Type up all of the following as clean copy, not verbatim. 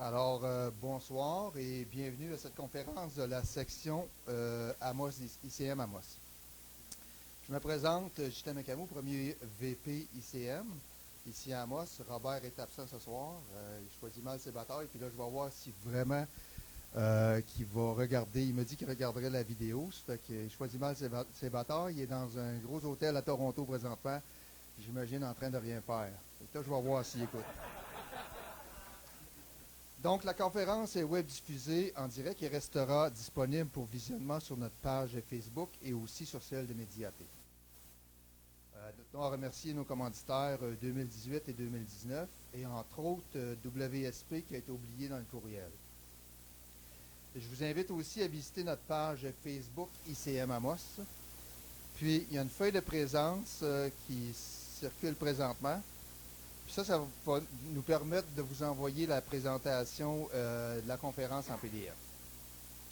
Alors, bonsoir et bienvenue à cette conférence de la section Amos, ICM Amos. Je me présente, Justin Macamou, premier VP ICM, ici à Amos. Robert est absent ce soir, il choisit mal ses batailles, puis là, je vais voir si vraiment qu'il va regarder. Il me dit qu'il regarderait la vidéo, ça fait qu'il choisit mal ses batailles. Il est dans un gros hôtel à Toronto présentement, j'imagine en train de rien faire. Et là, je vais voir s'il écoute. Donc, la conférence est web diffusée en direct et restera disponible pour visionnement sur notre page Facebook et aussi sur celle de Médiaté. Nous tenons à remercier nos commanditaires 2018 et 2019 et entre autres WSP qui a été oublié dans le courriel. Je vous invite aussi à visiter notre page Facebook ICM Amos. Puis, il y a une feuille de présence qui circule présentement. Puis ça va nous permettre de vous envoyer la présentation de la conférence en PDF.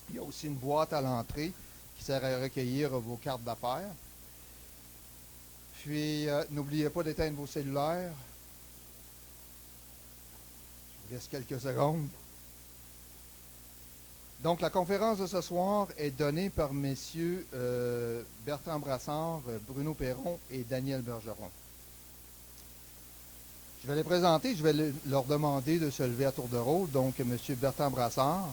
Il y a aussi une boîte à l'entrée qui sert à recueillir vos cartes d'affaires. Puis, n'oubliez pas d'éteindre vos cellulaires. Je vous laisse quelques secondes. Donc, la conférence de ce soir est donnée par messieurs Bertrand Brassard, Bruno Perron et Daniel Bergeron. Je vais les présenter, je vais leur demander de se lever à tour de rôle. Donc, M. Bertrand Brassard.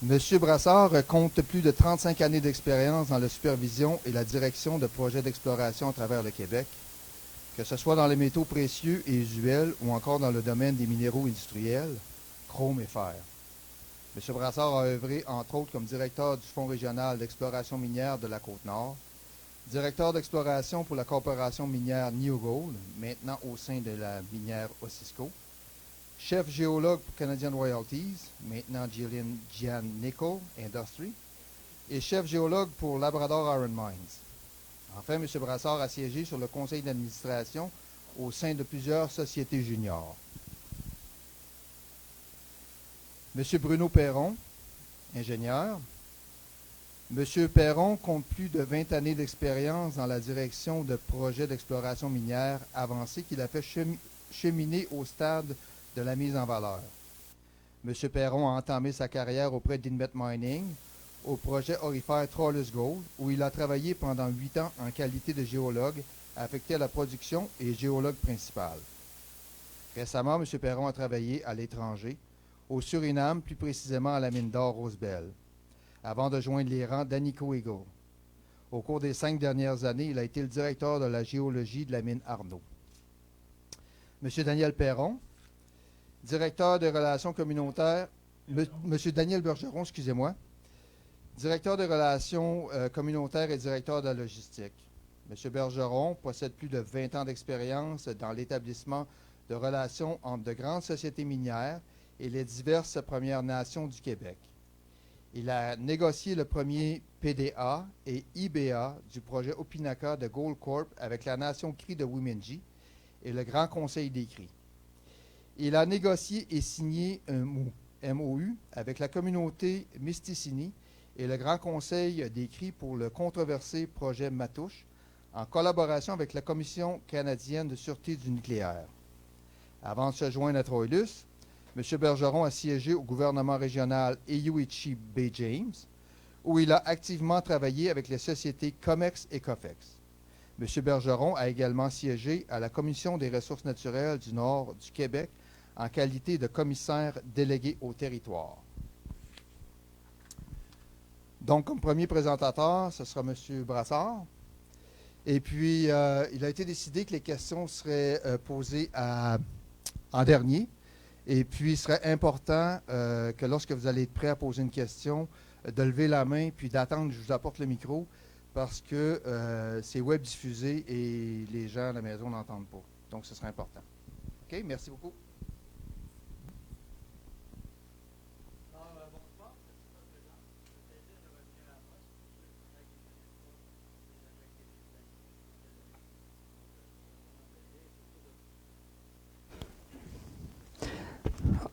M. Brassard compte plus de 35 années d'expérience dans la supervision et la direction de projets d'exploration à travers le Québec, que ce soit dans les métaux précieux et usuels ou encore dans le domaine des minéraux industriels, chrome et fer. M. Brassard a œuvré, entre autres, comme directeur du Fonds régional d'exploration minière de la Côte-Nord, directeur d'exploration pour la corporation minière New Gold, maintenant au sein de la minière Osisko, chef géologue pour Canadian Royalties, maintenant Gian Nickel Industry, et chef géologue pour Labrador Iron Mines. Enfin, M. Brassard a siégé sur le conseil d'administration au sein de plusieurs sociétés juniors. M. Bruno Perron, ingénieur. M. Perron compte plus de 20 années d'expérience dans la direction de projets d'exploration minière avancés qu'il a fait cheminer au stade de la mise en valeur. M. Perron a entamé sa carrière auprès d'Inmet Mining au projet aurifère Trollus Gold, où il a travaillé pendant 8 ans en qualité de géologue affecté à la production et géologue principal. Récemment, M. Perron a travaillé à l'étranger, au Suriname, plus précisément à la mine d'or Rosebel, avant de joindre les rangs d'Anico Eagle. Au cours des 5 dernières années, il a été le directeur de la géologie de la mine Arnaud. M. Daniel Perron, directeur des relations communautaires, M. Daniel Bergeron, excusez-moi, directeur des relations communautaires et directeur de la logistique. M. Bergeron possède plus de 20 ans d'expérience dans l'établissement de relations entre de grandes sociétés minières et les diverses Premières Nations du Québec. Il a négocié le premier PDA et IBA du projet Opinaka de Gold Corp avec la Nation Cri de Wiminji et le Grand Conseil des Cris. Il a négocié et signé un MOU avec la communauté Misticini et le Grand Conseil des Cris pour le controversé projet Matouche, en collaboration avec la Commission canadienne de sûreté du nucléaire. Avant de se joindre à Troilus, M. Bergeron a siégé au gouvernement régional Ewichi Bay James, où il a activement travaillé avec les sociétés COMEX et COFEX. M. Bergeron a également siégé à la Commission des ressources naturelles du Nord du Québec en qualité de commissaire délégué au territoire. Donc, comme premier présentateur, ce sera M. Brassard. Et puis, il a été décidé que les questions seraient posées en dernier. Et puis, il serait important que lorsque vous allez être prêt à poser une question, de lever la main puis d'attendre que je vous apporte le micro parce que c'est web diffusé et les gens à la maison n'entendent pas. Donc, ce serait important. OK? Merci beaucoup.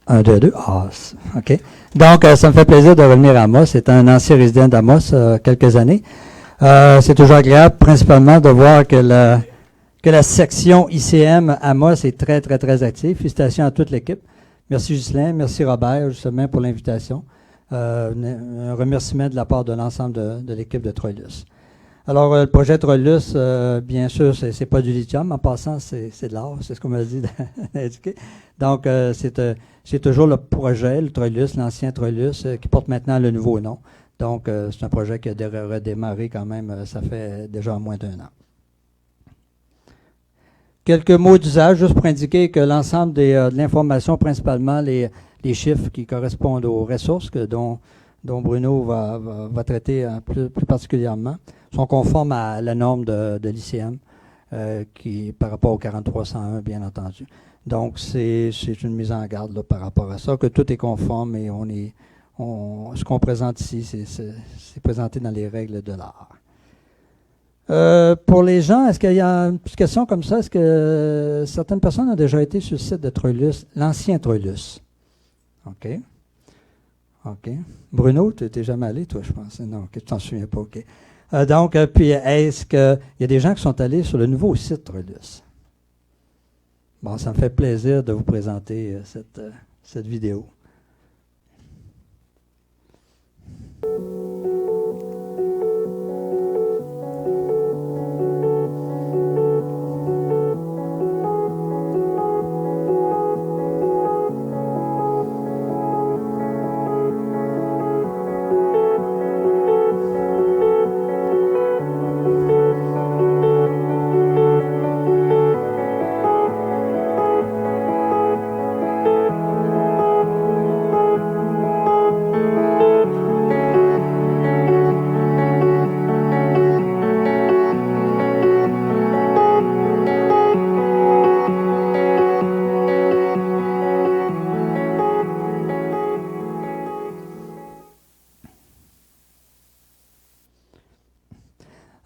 Un, deux, deux. Ah, OK. Donc, ça me fait plaisir de revenir à Amos. C'est un ancien résident d'Amos, quelques années. C'est toujours agréable, principalement, de voir que la section ICM Amos est très, très, très active. Félicitations à toute l'équipe. Merci Ghislain, merci Robert, justement, pour l'invitation. Un remerciement de la part de l'ensemble de l'équipe de Troilus. Alors, le projet Troilus, bien sûr, c'est pas du lithium. En passant, c'est de l'or, c'est ce qu'on m'a dit d'indiquer. Donc, c'est toujours le projet, le Troilus, l'ancien Troilus, qui porte maintenant le nouveau nom. Donc, c'est un projet qui a redémarré quand même, ça fait déjà moins d'1 an. Quelques mots d'usage, juste pour indiquer que l'ensemble de l'information, principalement les chiffres qui correspondent aux ressources dont Bruno va traiter plus particulièrement, sont conformes à la norme de l'ICM, qui par rapport au 4301, bien entendu. Donc, c'est une mise en garde là, par rapport à ça, que tout est conforme et ce qu'on présente ici, c'est présenté dans les règles de l'art. Pour les gens, est-ce qu'il y a une petite question comme ça? Est-ce que certaines personnes ont déjà été sur le site de Troilus, l'ancien Troilus? OK. OK. Bruno, tu n'étais jamais allé, toi, je pense. Non, tu t'en souviens pas, OK. Donc, puis, est-ce qu'il y a des gens qui sont allés sur le nouveau site Troilus? Bon, ça me fait plaisir de vous présenter cette vidéo.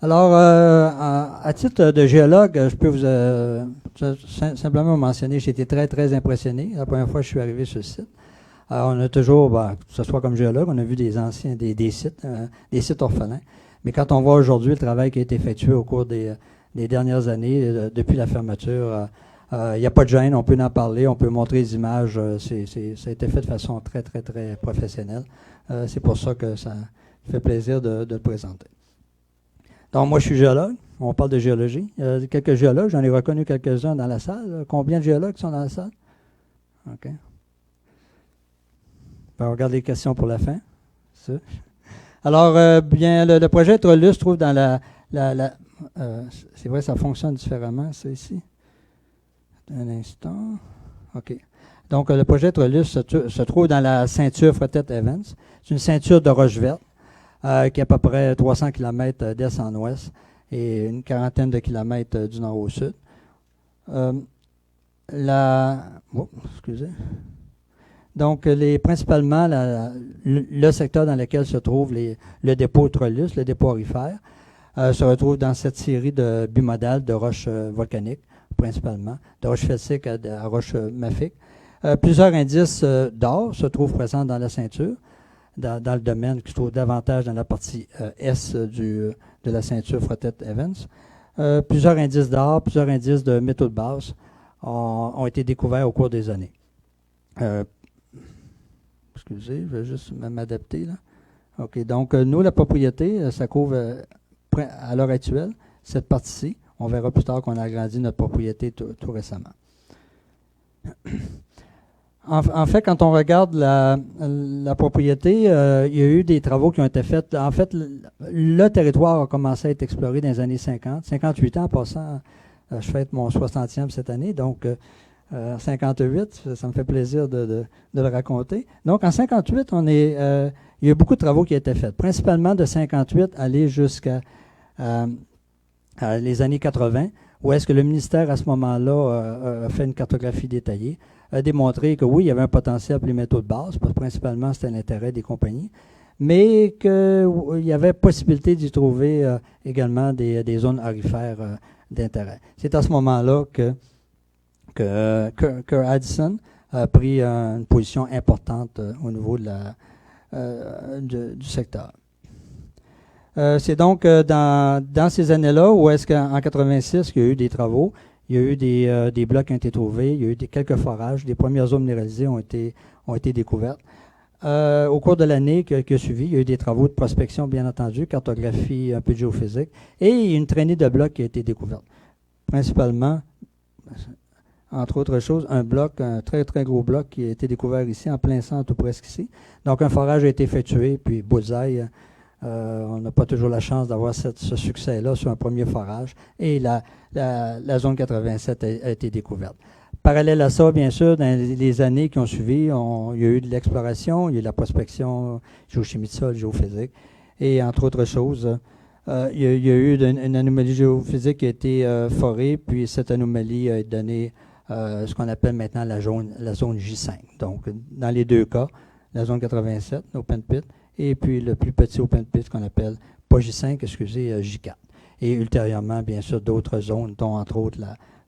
Alors, à titre de géologue, je peux simplement mentionner, j'ai été très, très impressionné la première fois que je suis arrivé sur le site. Alors, on a toujours, que ce soit comme géologue, on a vu des sites orphelins. Mais quand on voit aujourd'hui le travail qui a été effectué au cours des dernières années, depuis la fermeture, il n'y a pas de gêne, on peut en parler, on peut montrer les images. Ça a été fait de façon très, très, très professionnelle. C'est pour ça que ça fait plaisir de le présenter. Donc, moi, je suis géologue. On parle de géologie. Il y a quelques géologues. J'en ai reconnu quelques-uns dans la salle. Combien de géologues sont dans la salle? OK. On regarde les questions pour la fin. Ça. Alors, bien, le projet Troilus se trouve dans c'est vrai, ça fonctionne différemment, ça, ici. Un instant. OK. Donc, le projet Troilus se trouve dans la ceinture Frotet-Evans. C'est une ceinture de roche verte. Qui est à peu près 300 km d'est en ouest et une quarantaine de kilomètres du nord au sud. Excusez. Donc, principalement, le secteur dans lequel se trouve le dépôt Troilus, le dépôt aurifère, se retrouve dans cette série de bimodales de roches volcaniques, principalement, de roches felsiques à roches mafiques. Plusieurs indices d'or se trouvent présents dans la ceinture. Dans le domaine qui se trouve davantage dans la partie est de la ceinture Frotet-Evans. Plusieurs indices d'or, plusieurs indices de métaux de base ont été découverts au cours des années. Excusez, je vais juste m'adapter là. OK, donc nous, la propriété, ça couvre à l'heure actuelle cette partie-ci. On verra plus tard qu'on a agrandi notre propriété tout récemment. En fait, quand on regarde la propriété, il y a eu des travaux qui ont été faits. En fait, le territoire a commencé à être exploré dans les années 50. 58 ans en passant, je fête mon 60e cette année, donc 58, ça me fait plaisir de le raconter. Donc, en 58, il y a eu beaucoup de travaux qui ont été faits, principalement de 58 aller jusqu'à les années 80, où est-ce que le ministère, à ce moment-là, a fait une cartographie détaillée, a démontré que oui, il y avait un potentiel pour les métaux de base, parce que principalement, c'était l'intérêt des compagnies, mais qu'il y avait possibilité d'y trouver également des zones aurifères d'intérêt. C'est à ce moment-là que Addison a pris une position importante au niveau du secteur. C'est donc dans ces années-là où est-ce qu'en 86, il y a eu des travaux. Il y a eu des blocs qui ont été trouvés, il y a eu quelques forages, des premières zones minéralisées ont été découvertes. Au cours de l'année qui a suivi, il y a eu des travaux de prospection, bien entendu, cartographie, un peu de géophysique, et une traînée de blocs qui a été découverte. Principalement, entre autres choses, un très très gros bloc qui a été découvert ici, en plein centre ou presque ici. Donc un forage a été effectué, puis bullseye, on n'a pas toujours la chance d'avoir ce succès-là sur un premier forage, et la zone 87 a été découverte. Parallèle à ça, bien sûr, dans les années qui ont suivi, il y a eu de l'exploration, il y a eu de la prospection, géochimie de sol, géophysique, et entre autres choses, il y a eu une anomalie géophysique qui a été forée, puis cette anomalie a donné ce qu'on appelle maintenant la zone J5. Donc, dans les deux cas, la zone 87, open pit, et puis le plus petit open pit qu'on appelle, pas J5, excusez, J4. Et ultérieurement, bien sûr, d'autres zones, dont entre autres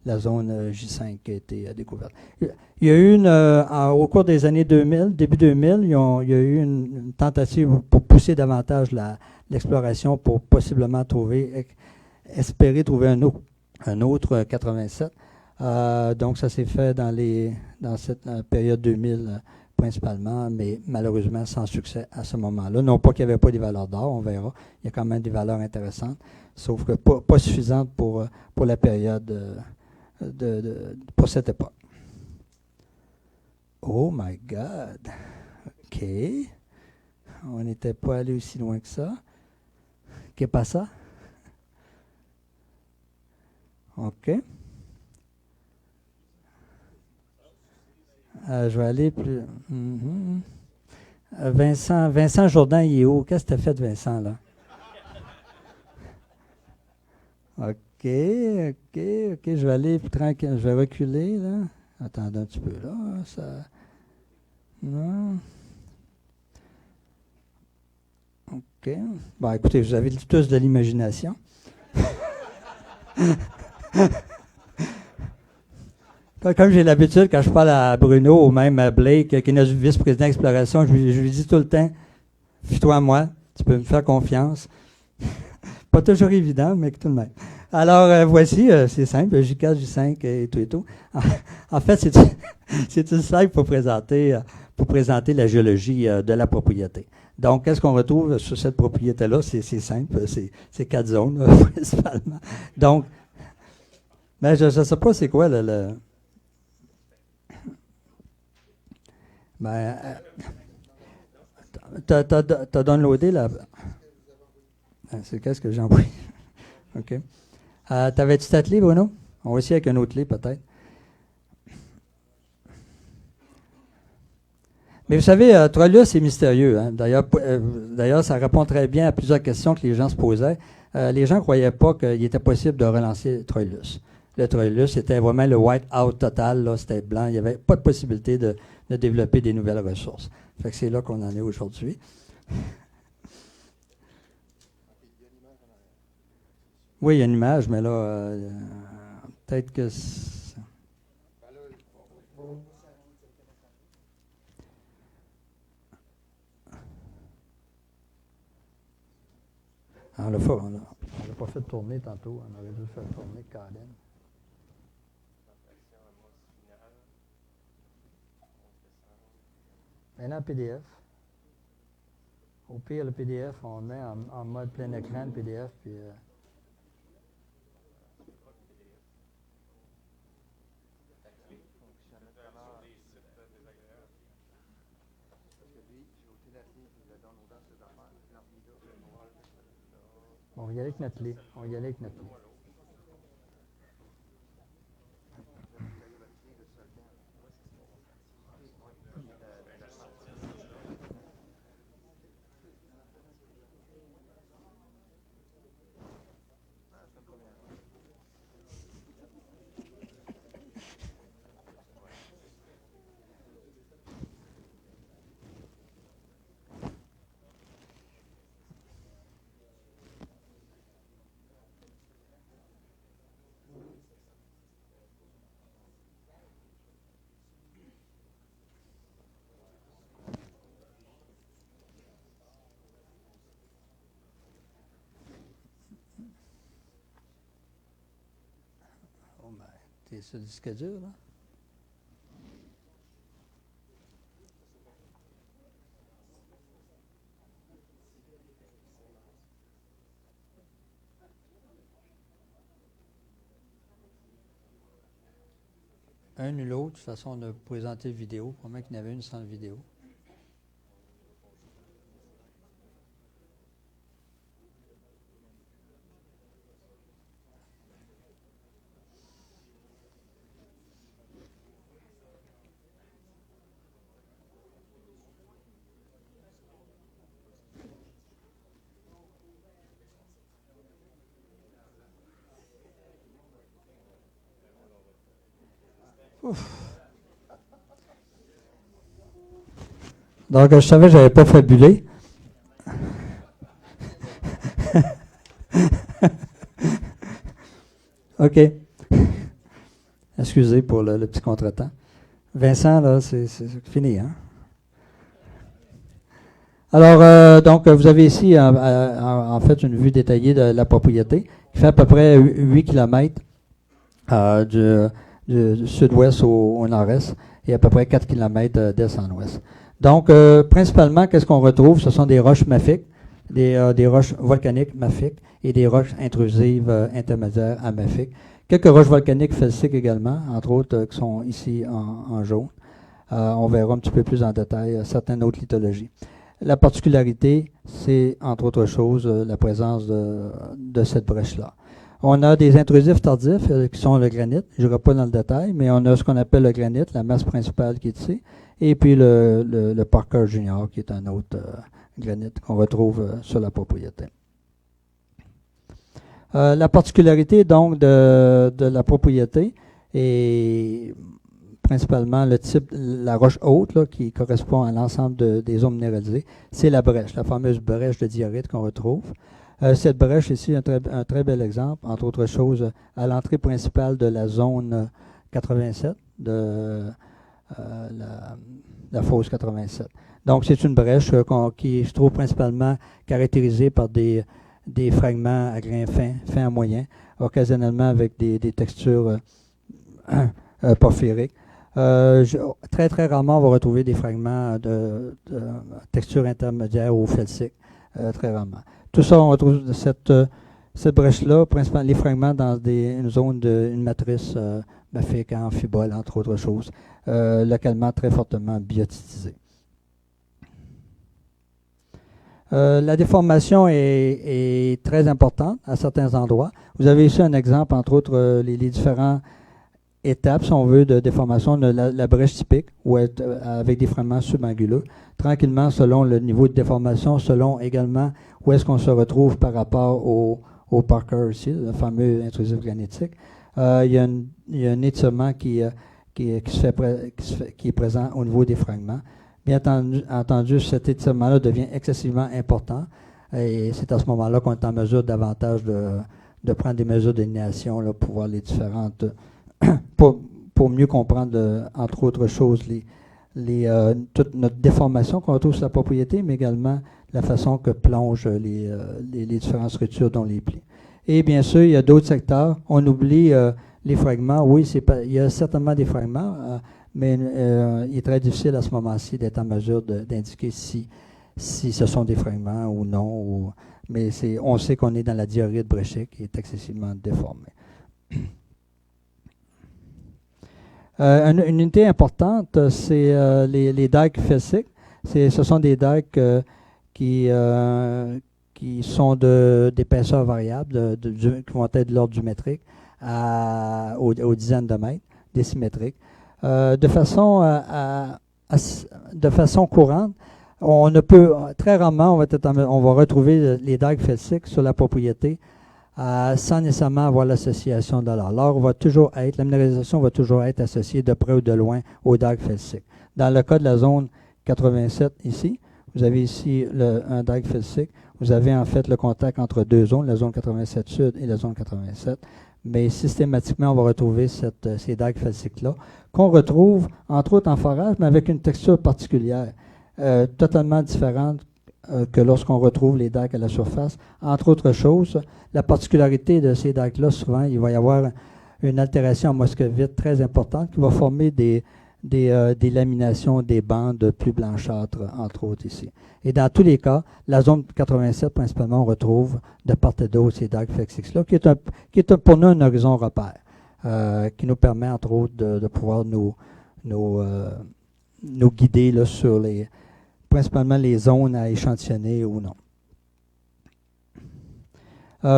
la zone J5 qui a été découverte. Il y a eu au cours des années 2000, début 2000, il y a eu une tentative pour pousser davantage l'exploration pour possiblement espérer trouver un autre 87. Donc ça s'est fait dans cette période 2000 principalement, mais malheureusement sans succès à ce moment-là. Non pas qu'il n'y avait pas des valeurs d'or, on verra. Il y a quand même des valeurs intéressantes, sauf que pas suffisantes pour la période pour cette époque. Oh my God! OK. On n'était pas allé aussi loin que ça. Qu'est pas ça? OK. Je vais aller plus. Vincent Jourdain, il est où? Qu'est-ce que tu as fait de Vincent, là? OK, je vais aller plus tranquille. Je vais reculer, là. Attendez un petit peu, là. Ça. Non. OK. Bon, écoutez, vous avez tous de l'imagination. Comme j'ai l'habitude, quand je parle à Bruno ou même à Blake, qui est notre vice-président d'exploration, je lui dis tout le temps, fie-toi à moi, tu peux me faire confiance. Pas toujours évident, mais tout de même. Alors, voici, c'est simple, J4, J5 et tout et tout. En fait, c'est une slide pour présenter la géologie de la propriété. Donc, qu'est-ce qu'on retrouve sur cette propriété-là? C'est simple, c'est 4 zones, principalement. Donc, mais je ne sais pas c'est quoi le ben, t'as downloadé la. C'est qu'est-ce que j'ai envoyé? OK. T'avais-tu ta clé, Bruno? On va essayer avec une autre clé, peut-être. Mais vous savez, Troilus, c'est mystérieux. Hein? D'ailleurs, ça répond très bien à plusieurs questions que les gens se posaient. Les gens ne croyaient pas qu'il était possible de relancer Troilus. Le Troilus, c'était vraiment le white-out total. Là, c'était blanc. Il n'y avait pas de possibilité de développer des nouvelles ressources. Fait que c'est là qu'on en est aujourd'hui. Oui, il y a une image, mais là, peut-être que... On l'a pas fait tourner tantôt. On aurait dû le faire tourner, Colin. Maintenant, en PDF. Au pire, le PDF, on met en mode plein écran le PDF, puis... On va y aller avec notre clé. T'es sur le disque dur, là? Un ou l'autre, de toute façon, on a présenté la vidéo. Probablement qu'il y en avait une sans vidéo. Ouf. Donc, je savais que je n'avais pas fabulé. OK. Excusez pour le petit contretemps. Vincent, là, c'est fini, hein? Alors, donc, vous avez ici, en fait, une vue détaillée de la propriété qui fait à peu près 8 km du sud-ouest au nord-est et à peu près 4 km d'est en ouest. Donc, principalement, qu'est-ce qu'on retrouve? Ce sont des roches mafiques, des roches volcaniques mafiques et des roches intrusives intermédiaires amafiques. Quelques roches volcaniques felsiques également, entre autres, qui sont ici en jaune. On verra un petit peu plus en détail certaines autres lithologies. La particularité, c'est, entre autres choses, la présence de cette brèche-là. On a des intrusifs tardifs qui sont le granit. Je n'irai pas dans le détail, mais on a ce qu'on appelle le granit, la masse principale qui est ici, et puis le Parker Junior, qui est un autre granit qu'on retrouve sur la propriété. La particularité, donc, de la propriété est principalement le type, la roche haute, là, qui correspond à l'ensemble des zones minéralisées, c'est la brèche, la fameuse brèche de diorite qu'on retrouve. Cette brèche ici, un très bel exemple, entre autres choses, à l'entrée principale de la zone 87, de la fosse 87. Donc, c'est une brèche qui se trouve principalement caractérisée par des fragments à grains fins à moyens, occasionnellement avec des textures porphyriques. Très, très rarement, on va retrouver des fragments de texture intermédiaire ou felsique, très rarement. Tout ça, on retrouve cette brèche-là, principalement les fragments dans une zone d'une matrice mafique, amphibole, entre autres choses, localement très fortement biotitisée. La déformation est très importante à certains endroits. Vous avez ici un exemple, entre autres, les différents étapes, si on veut, de déformation de la brèche typique, avec des fragments subanguleux, tranquillement selon le niveau de déformation, selon également où est-ce qu'on se retrouve par rapport au Parker ici, le fameux intrusif granitique. Il y a un étirement qui est présent au niveau des fragments. Bien entendu, cet étirement-là devient excessivement important et c'est à ce moment-là qu'on est en mesure davantage de prendre des mesures d'élimination pour voir les différentes... pour mieux comprendre, entre autres choses, toute notre déformation qu'on retrouve sur la propriété, mais également la façon que plongent les différentes structures dont les plis. Et bien sûr, il y a d'autres secteurs. On oublie les fragments. Oui, il y a certainement des fragments, mais il est très difficile à ce moment-ci d'être en mesure d'indiquer si ce sont des fragments ou non. Mais on sait qu'on est dans la diorite bréchique qui est excessivement déformée. Une unité importante, c'est les dikes felsiques. Ce sont des dikes qui sont d'épaisseur variable, qui vont être de l'ordre du métrique aux dizaines de mètres, décimétriques. De façon courante, très rarement, on va retrouver les dikes felsiques sur la propriété sans nécessairement avoir l'association de l'or. L'or va toujours être, la minéralisation va toujours être associée de près ou de loin au dike felsique. Dans le cas de la zone 87 ici, vous avez ici un dike felsique. Vous avez en fait le contact entre deux zones, la zone 87 sud et la zone 87. Mais systématiquement, on va retrouver ces dikes felsiques-là, qu'on retrouve entre autres en forage, mais avec une texture particulière, totalement différente que lorsqu'on retrouve les dikes à la surface. Entre autres choses, la particularité de ces dikes-là, souvent, il va y avoir une altération en moscovite très importante qui va former des laminations, des bandes plus blanchâtres, entre autres ici. Et dans tous les cas, la zone 87, principalement, on retrouve de part et d'autre ces dikes FX6-là, qui est pour nous un horizon repère, qui nous permet, entre autres, de pouvoir nous guider là, sur principalement les zones à échantillonner ou non.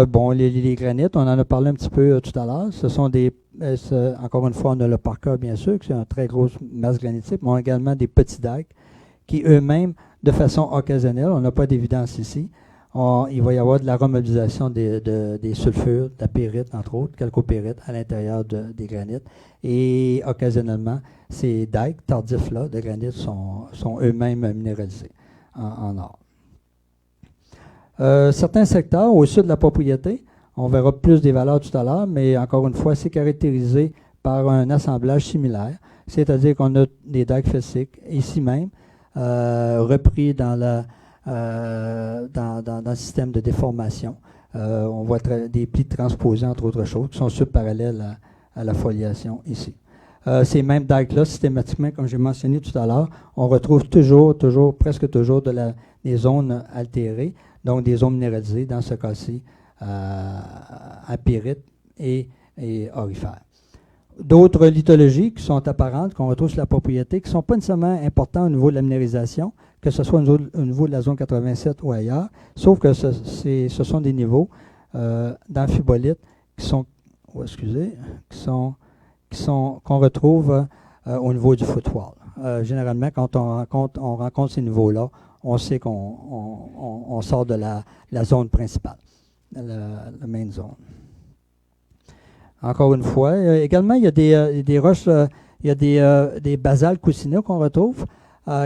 Bon, les granites, on en a parlé un petit peu tout à l'heure. Ce sont encore une fois, on a le Parka, bien sûr, qui est une très grosse masse granitique, mais on a également des petits dikes qui eux-mêmes, de façon occasionnelle, on n'a pas d'évidence ici, il va y avoir de la remobilisation des sulfures, de la pyrite, entre autres, calcopyrite à l'intérieur des granites. Et occasionnellement, ces dikes tardifs-là de granit sont eux-mêmes minéralisés en or. Certains secteurs au sud de la propriété, on verra plus des valeurs tout à l'heure, mais encore une fois, c'est caractérisé par un assemblage similaire, c'est-à-dire qu'on a des dikes fessiques ici même, repris dans le système de déformation. On voit des plis transposés, entre autres choses, qui sont subparallèles à la foliation ici. Ces mêmes dikes-là, systématiquement, comme j'ai mentionné tout à l'heure, on retrouve presque toujours des zones altérées, donc des zones minéralisées, dans ce cas-ci, à pyrite et aurifère. D'autres lithologies qui sont apparentes, qu'on retrouve sur la propriété, qui ne sont pas nécessairement importantes au niveau de la minéralisation, que ce soit au niveau de la zone 87 ou ailleurs, sauf que ce sont des niveaux d'amphibolite qu'on retrouve au niveau du footwall. Généralement, quand on rencontre ces niveaux-là, on sait qu'on sort de la zone principale, la main zone. Encore une fois, également, il y a des roches, il y a des basaltes cousineux qu'on retrouve,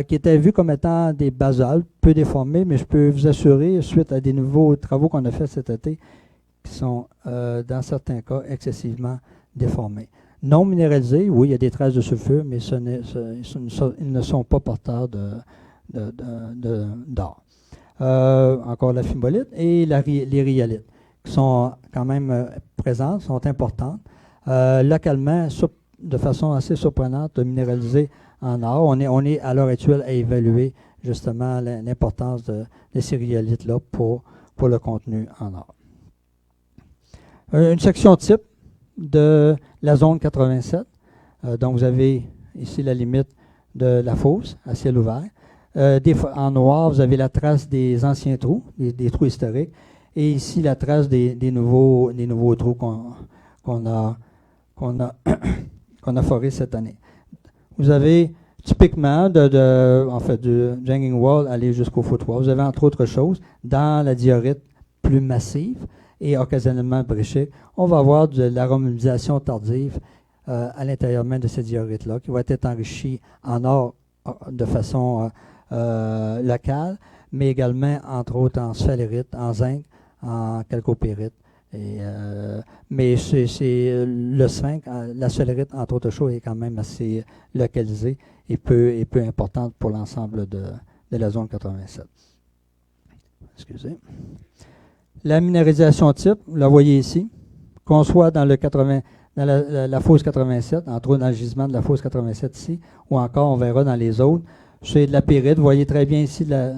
qui étaient vus comme étant des basaltes peu déformés, mais je peux vous assurer, suite à des nouveaux travaux qu'on a fait cet été, qui sont, dans certains cas, excessivement déformés. Non minéralisés, oui, il y a des traces de sulfure, mais ils ne sont pas porteurs d'or. Encore la phimbolite et les rhyolites, qui sont quand même présentes, sont importantes. Localement, de façon assez surprenante, minéralisées en or. On est à l'heure actuelle à évaluer justement l'importance de ces rhyolites-là pour le contenu en or. Une section type de la zone 87. Donc, vous avez ici la limite de la fosse à ciel ouvert. En noir, vous avez la trace des anciens trous, des trous historiques. Et ici, la trace des nouveaux trous qu'on a forés cette année. Vous avez typiquement du hanging wall aller jusqu'au footwall. Vous avez entre autres choses, dans la diorite plus massive et occasionnellement bréchique, on va avoir de la remobilisation tardive à l'intérieur même de ces diorites-là, qui va être enrichie en or de façon locale, mais également, entre autres, en sphalerite, en zinc, en calcopyrite. Mais le sphinx, la sphalerite, entre autres choses, est quand même assez localisée et peu importante pour l'ensemble de la zone 87. Excusez. La minéralisation type, vous la voyez ici, qu'on soit dans la fosse 87, entre autres dans le gisement de la fosse 87 ici, ou encore on verra dans les autres. C'est de la pyrite, vous voyez très bien ici des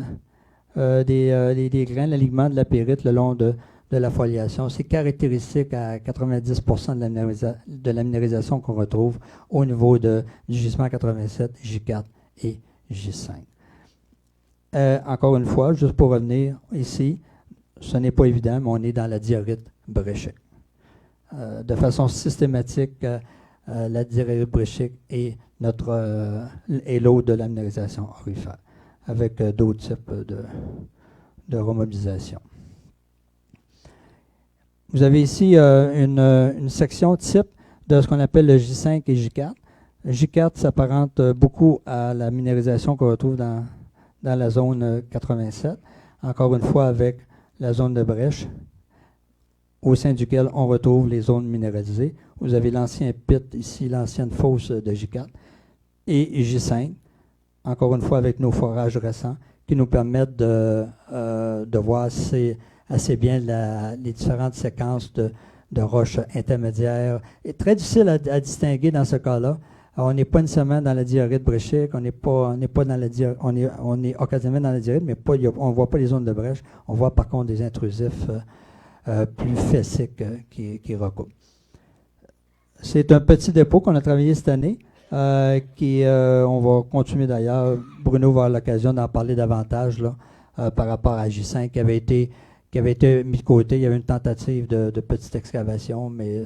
grains, l'alignement de la pyrite le long de la foliation. C'est caractéristique à 90% de la minéralisation qu'on retrouve au niveau du gisement 87, J4 et J5. Encore une fois, juste pour revenir ici, ce n'est pas évident, mais on est dans la diorite bréchique. De façon systématique, la diorite bréchique est l'eau de la minéralisation aurifère, avec d'autres types de remobilisation. Vous avez ici une section type de ce qu'on appelle le J5 et J4. J4 s'apparente beaucoup à la minéralisation qu'on retrouve dans la zone 87, encore une fois avec la zone de brèche, au sein duquel on retrouve les zones minéralisées. Vous avez l'ancien pit ici, l'ancienne fosse de J4, et J5, encore une fois avec nos forages récents, qui nous permettent de voir assez bien les différentes séquences de roches intermédiaires. Et très difficile à distinguer dans ce cas-là. Alors, on n'est pas nécessairement dans la diorite bréchique, on n'est pas dans la on est occasionnellement dans la diorite, mais on ne voit pas les zones de brèche. On voit par contre des intrusifs plus fessiques qui recoupent. C'est un petit dépôt qu'on a travaillé cette année, on va continuer d'ailleurs. Bruno va avoir l'occasion d'en parler davantage là, par rapport à J5 qui avait été mis de côté. Il y avait une tentative de petite excavation, mais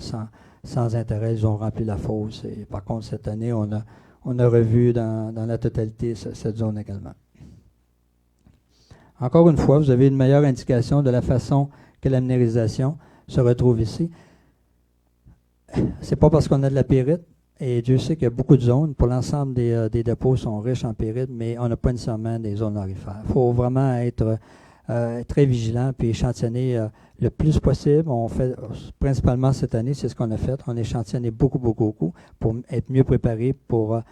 sans intérêt. Ils ont rempli la fosse. Et par contre, cette année, on a revu dans la totalité cette zone également. Encore une fois, vous avez une meilleure indication de la façon que la minéralisation se retrouve ici. C'est pas parce qu'on a de la pyrite, et Dieu sait qu'il y a beaucoup de zones. Pour l'ensemble des dépôts sont riches en pyrite, mais on n'a pas nécessairement des zones aurifères. Il faut vraiment être très vigilant puis échantillonner le plus possible. On fait principalement cette année, c'est ce qu'on a fait. On échantillonne beaucoup pour être mieux préparé pour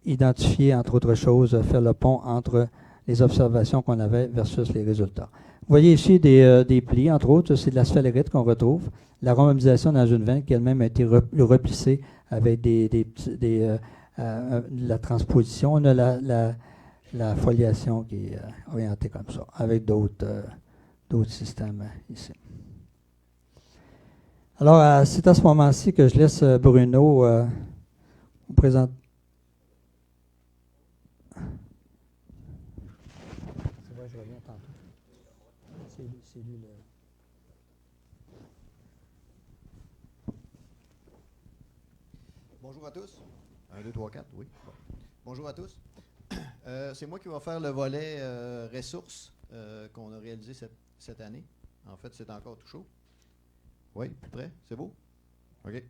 identifier, entre autres choses, faire le pont entre les observations qu'on avait versus les résultats. Vous voyez ici des plis, entre autres, c'est de la sphalerite qu'on retrouve. La romanisation dans une veine qui elle-même a été replissée avec la transposition. On a la foliation qui est orientée comme ça, avec d'autres systèmes ici. Alors, c'est à ce moment-ci que je laisse Bruno vous présenter. C'est vrai, je reviens tantôt. C'est lui le... Bonjour à tous. 1, 2, 3, 4, oui. Bon. Bonjour à tous. C'est moi qui vais faire le volet ressources qu'on a réalisé cette année. En fait, c'est encore tout chaud. Oui, plus près, c'est beau? OK.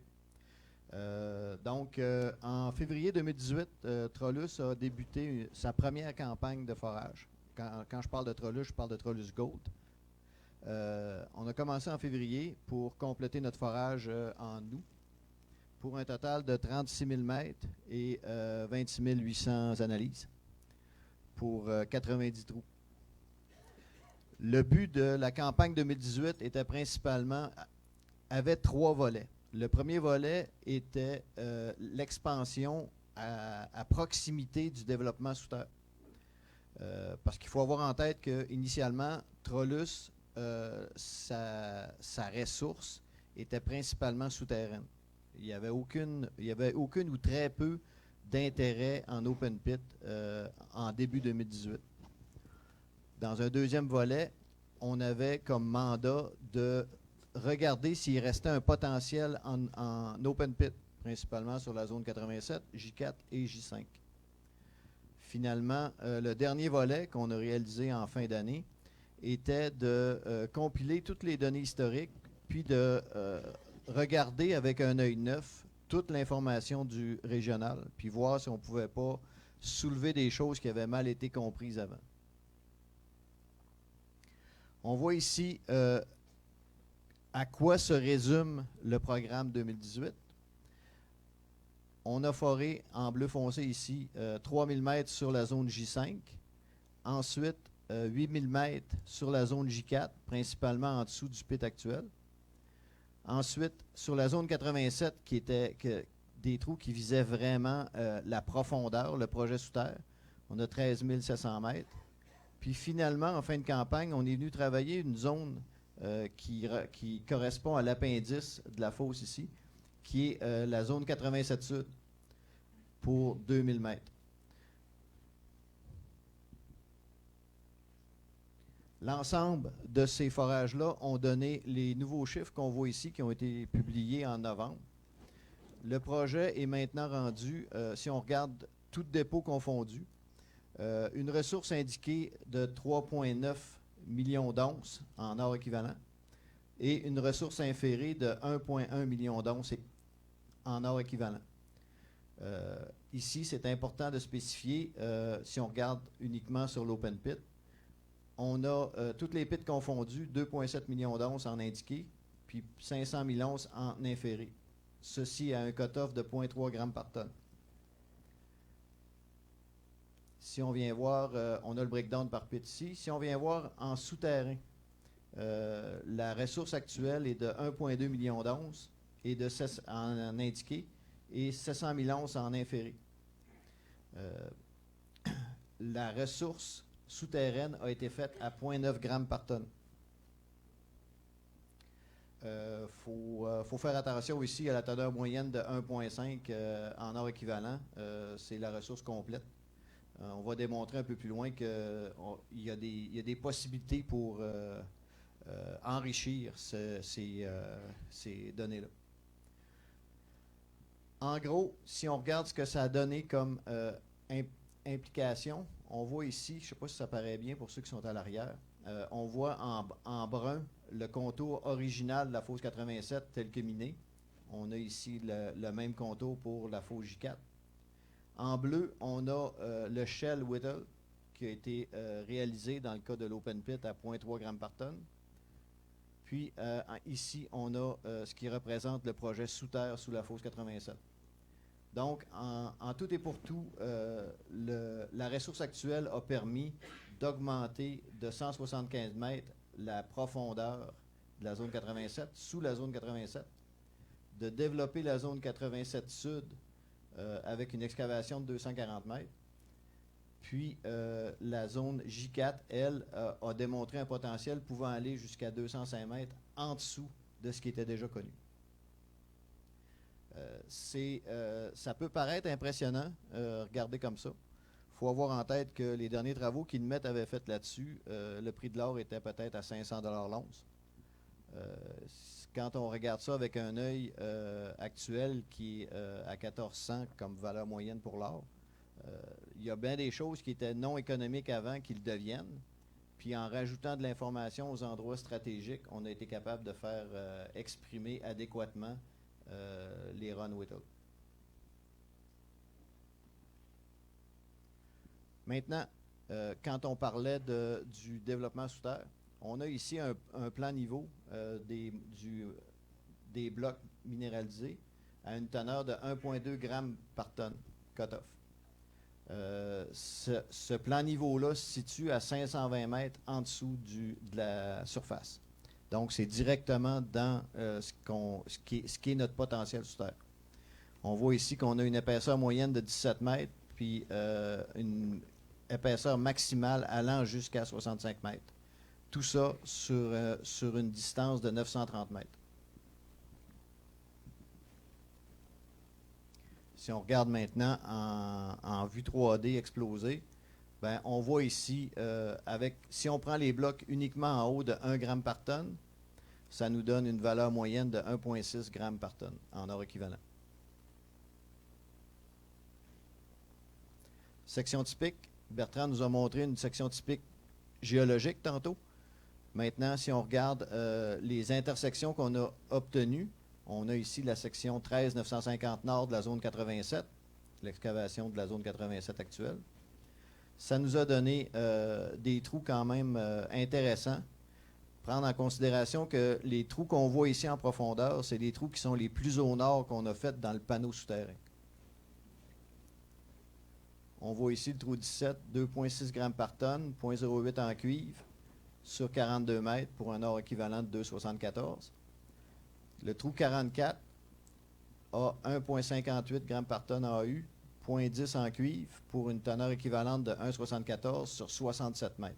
Donc, en février 2018, Trollus a débuté sa première campagne de forage. Quand je parle de Trollus, je parle de Trollus Gold. On a commencé en février pour compléter notre forage en août, pour un total de 36 000 mètres et 26 800 analyses pour 90 trous. Le but de la campagne 2018 était avait 3 volets. Le premier volet était l'expansion à proximité du développement sous terre. Parce qu'il faut avoir en tête qu'initialement, Trollus, sa ressource était principalement souterraine. Il n'y avait aucune ou très peu d'intérêt en open pit en début 2018. Dans un deuxième volet, on avait comme mandat de regarder s'il restait un potentiel en open pit, principalement sur la zone 87, J4 et J5. Finalement, le dernier volet qu'on a réalisé en fin d'année était de compiler toutes les données historiques, puis de regarder avec un œil neuf toute l'information du régional, puis voir si on ne pouvait pas soulever des choses qui avaient mal été comprises avant. On voit ici à quoi se résume le programme 2018. On a foré en bleu foncé ici 3000 mètres sur la zone J5, ensuite 8000 mètres sur la zone J4, principalement en dessous du pit actuel. Ensuite, sur la zone 87, qui était des trous qui visaient vraiment la profondeur, le projet sous terre, on a 13 700 mètres. Puis finalement, en fin de campagne, on est venu travailler une zone qui correspond à l'appendice de la fosse ici, qui est la zone 87 sud, pour 2000 mètres. L'ensemble de ces forages-là ont donné les nouveaux chiffres qu'on voit ici, qui ont été publiés en novembre. Le projet est maintenant rendu, si on regarde tout dépôt confondu, une ressource indiquée de 3,9 millions d'onces en or équivalent et une ressource inférée de 1,1 million d'onces en or équivalent. Ici, c'est important de spécifier, si on regarde uniquement sur l'open pit, on a toutes les pits confondus, 2,7 millions d'onces en indiqué, puis 500 000 onces en inféré. Ceci à un cutoff de 0,3 grammes par tonne. Si on vient voir, on a le breakdown par pit ici. Si on vient voir en souterrain, La ressource actuelle est de 1,2 million d'onces en indiqué et 700 000 onces en inféré. La ressource souterraine a été faite à 0,9 grammes par tonne. Faut faire attention ici à la teneur moyenne de 1,5 en or équivalent. C'est la ressource complète. On va démontrer un peu plus loin qu'il y a des possibilités pour enrichir ces données-là. En gros, si on regarde ce que ça a donné comme implication, on voit ici, je ne sais pas si ça paraît bien pour ceux qui sont à l'arrière, on voit en brun le contour original de la fosse 87 tel que miné. On a ici le même contour pour la fosse J4. En bleu, on a le shell Whittle qui a été réalisé dans le cas de l'open pit à 0,3 g par tonne. Puis ici, on a ce qui représente le projet sous terre sous la fosse 87. Donc, en tout et pour tout, la ressource actuelle a permis d'augmenter de 175 mètres la profondeur de la zone 87, sous la zone 87, de développer la zone 87 sud avec une excavation de 240 mètres. Puis, la zone J4, elle, a démontré un potentiel pouvant aller jusqu'à 205 mètres en dessous de ce qui était déjà connu. Ça peut paraître impressionnant, regardez comme ça. Il faut avoir en tête que les derniers travaux qu'Inmet avait fait là-dessus, le prix de l'or était peut-être à 500 $ l'once. Quand on regarde ça avec un œil actuel qui est à 1400 comme valeur moyenne pour l'or, il y a bien des choses qui étaient non économiques avant qu'ils deviennent. Puis en rajoutant de l'information aux endroits stratégiques, on a été capable de faire exprimer adéquatement les Ron Whittle. Maintenant, quand on parlait du développement sous terre, on a ici un plan niveau des blocs minéralisés à une teneur de 1,2 g par tonne, cut-off. Ce plan niveau-là se situe à 520 mètres en dessous de la surface. Donc, c'est directement dans ce qui est notre potentiel sous terre. On voit ici qu'on a une épaisseur moyenne de 17 mètres, puis une épaisseur maximale allant jusqu'à 65 mètres. Tout ça sur une distance de 930 mètres. Si on regarde maintenant en vue 3D explosée, ben, on voit ici, si on prend les blocs uniquement en haut de 1 g par tonne, ça nous donne une valeur moyenne de 1,6 g par tonne en or équivalent. Section typique, Bertrand nous a montré une section typique géologique tantôt. Maintenant, si on regarde les intersections qu'on a obtenues, on a ici la section 13-950 nord de la zone 87, l'excavation de la zone 87 actuelle. Ça nous a donné des trous quand même intéressants. Prendre en considération que les trous qu'on voit ici en profondeur, c'est les trous qui sont les plus au nord qu'on a fait dans le panneau souterrain. On voit ici le trou 17, 2,6 g par tonne, 0,08 en cuivre, sur 42 mètres pour un or équivalent de 2,74. Le trou 44 a 1,58 g par tonne AU, 0,10 en cuivre pour une teneur équivalente de 1,74 sur 67 mètres.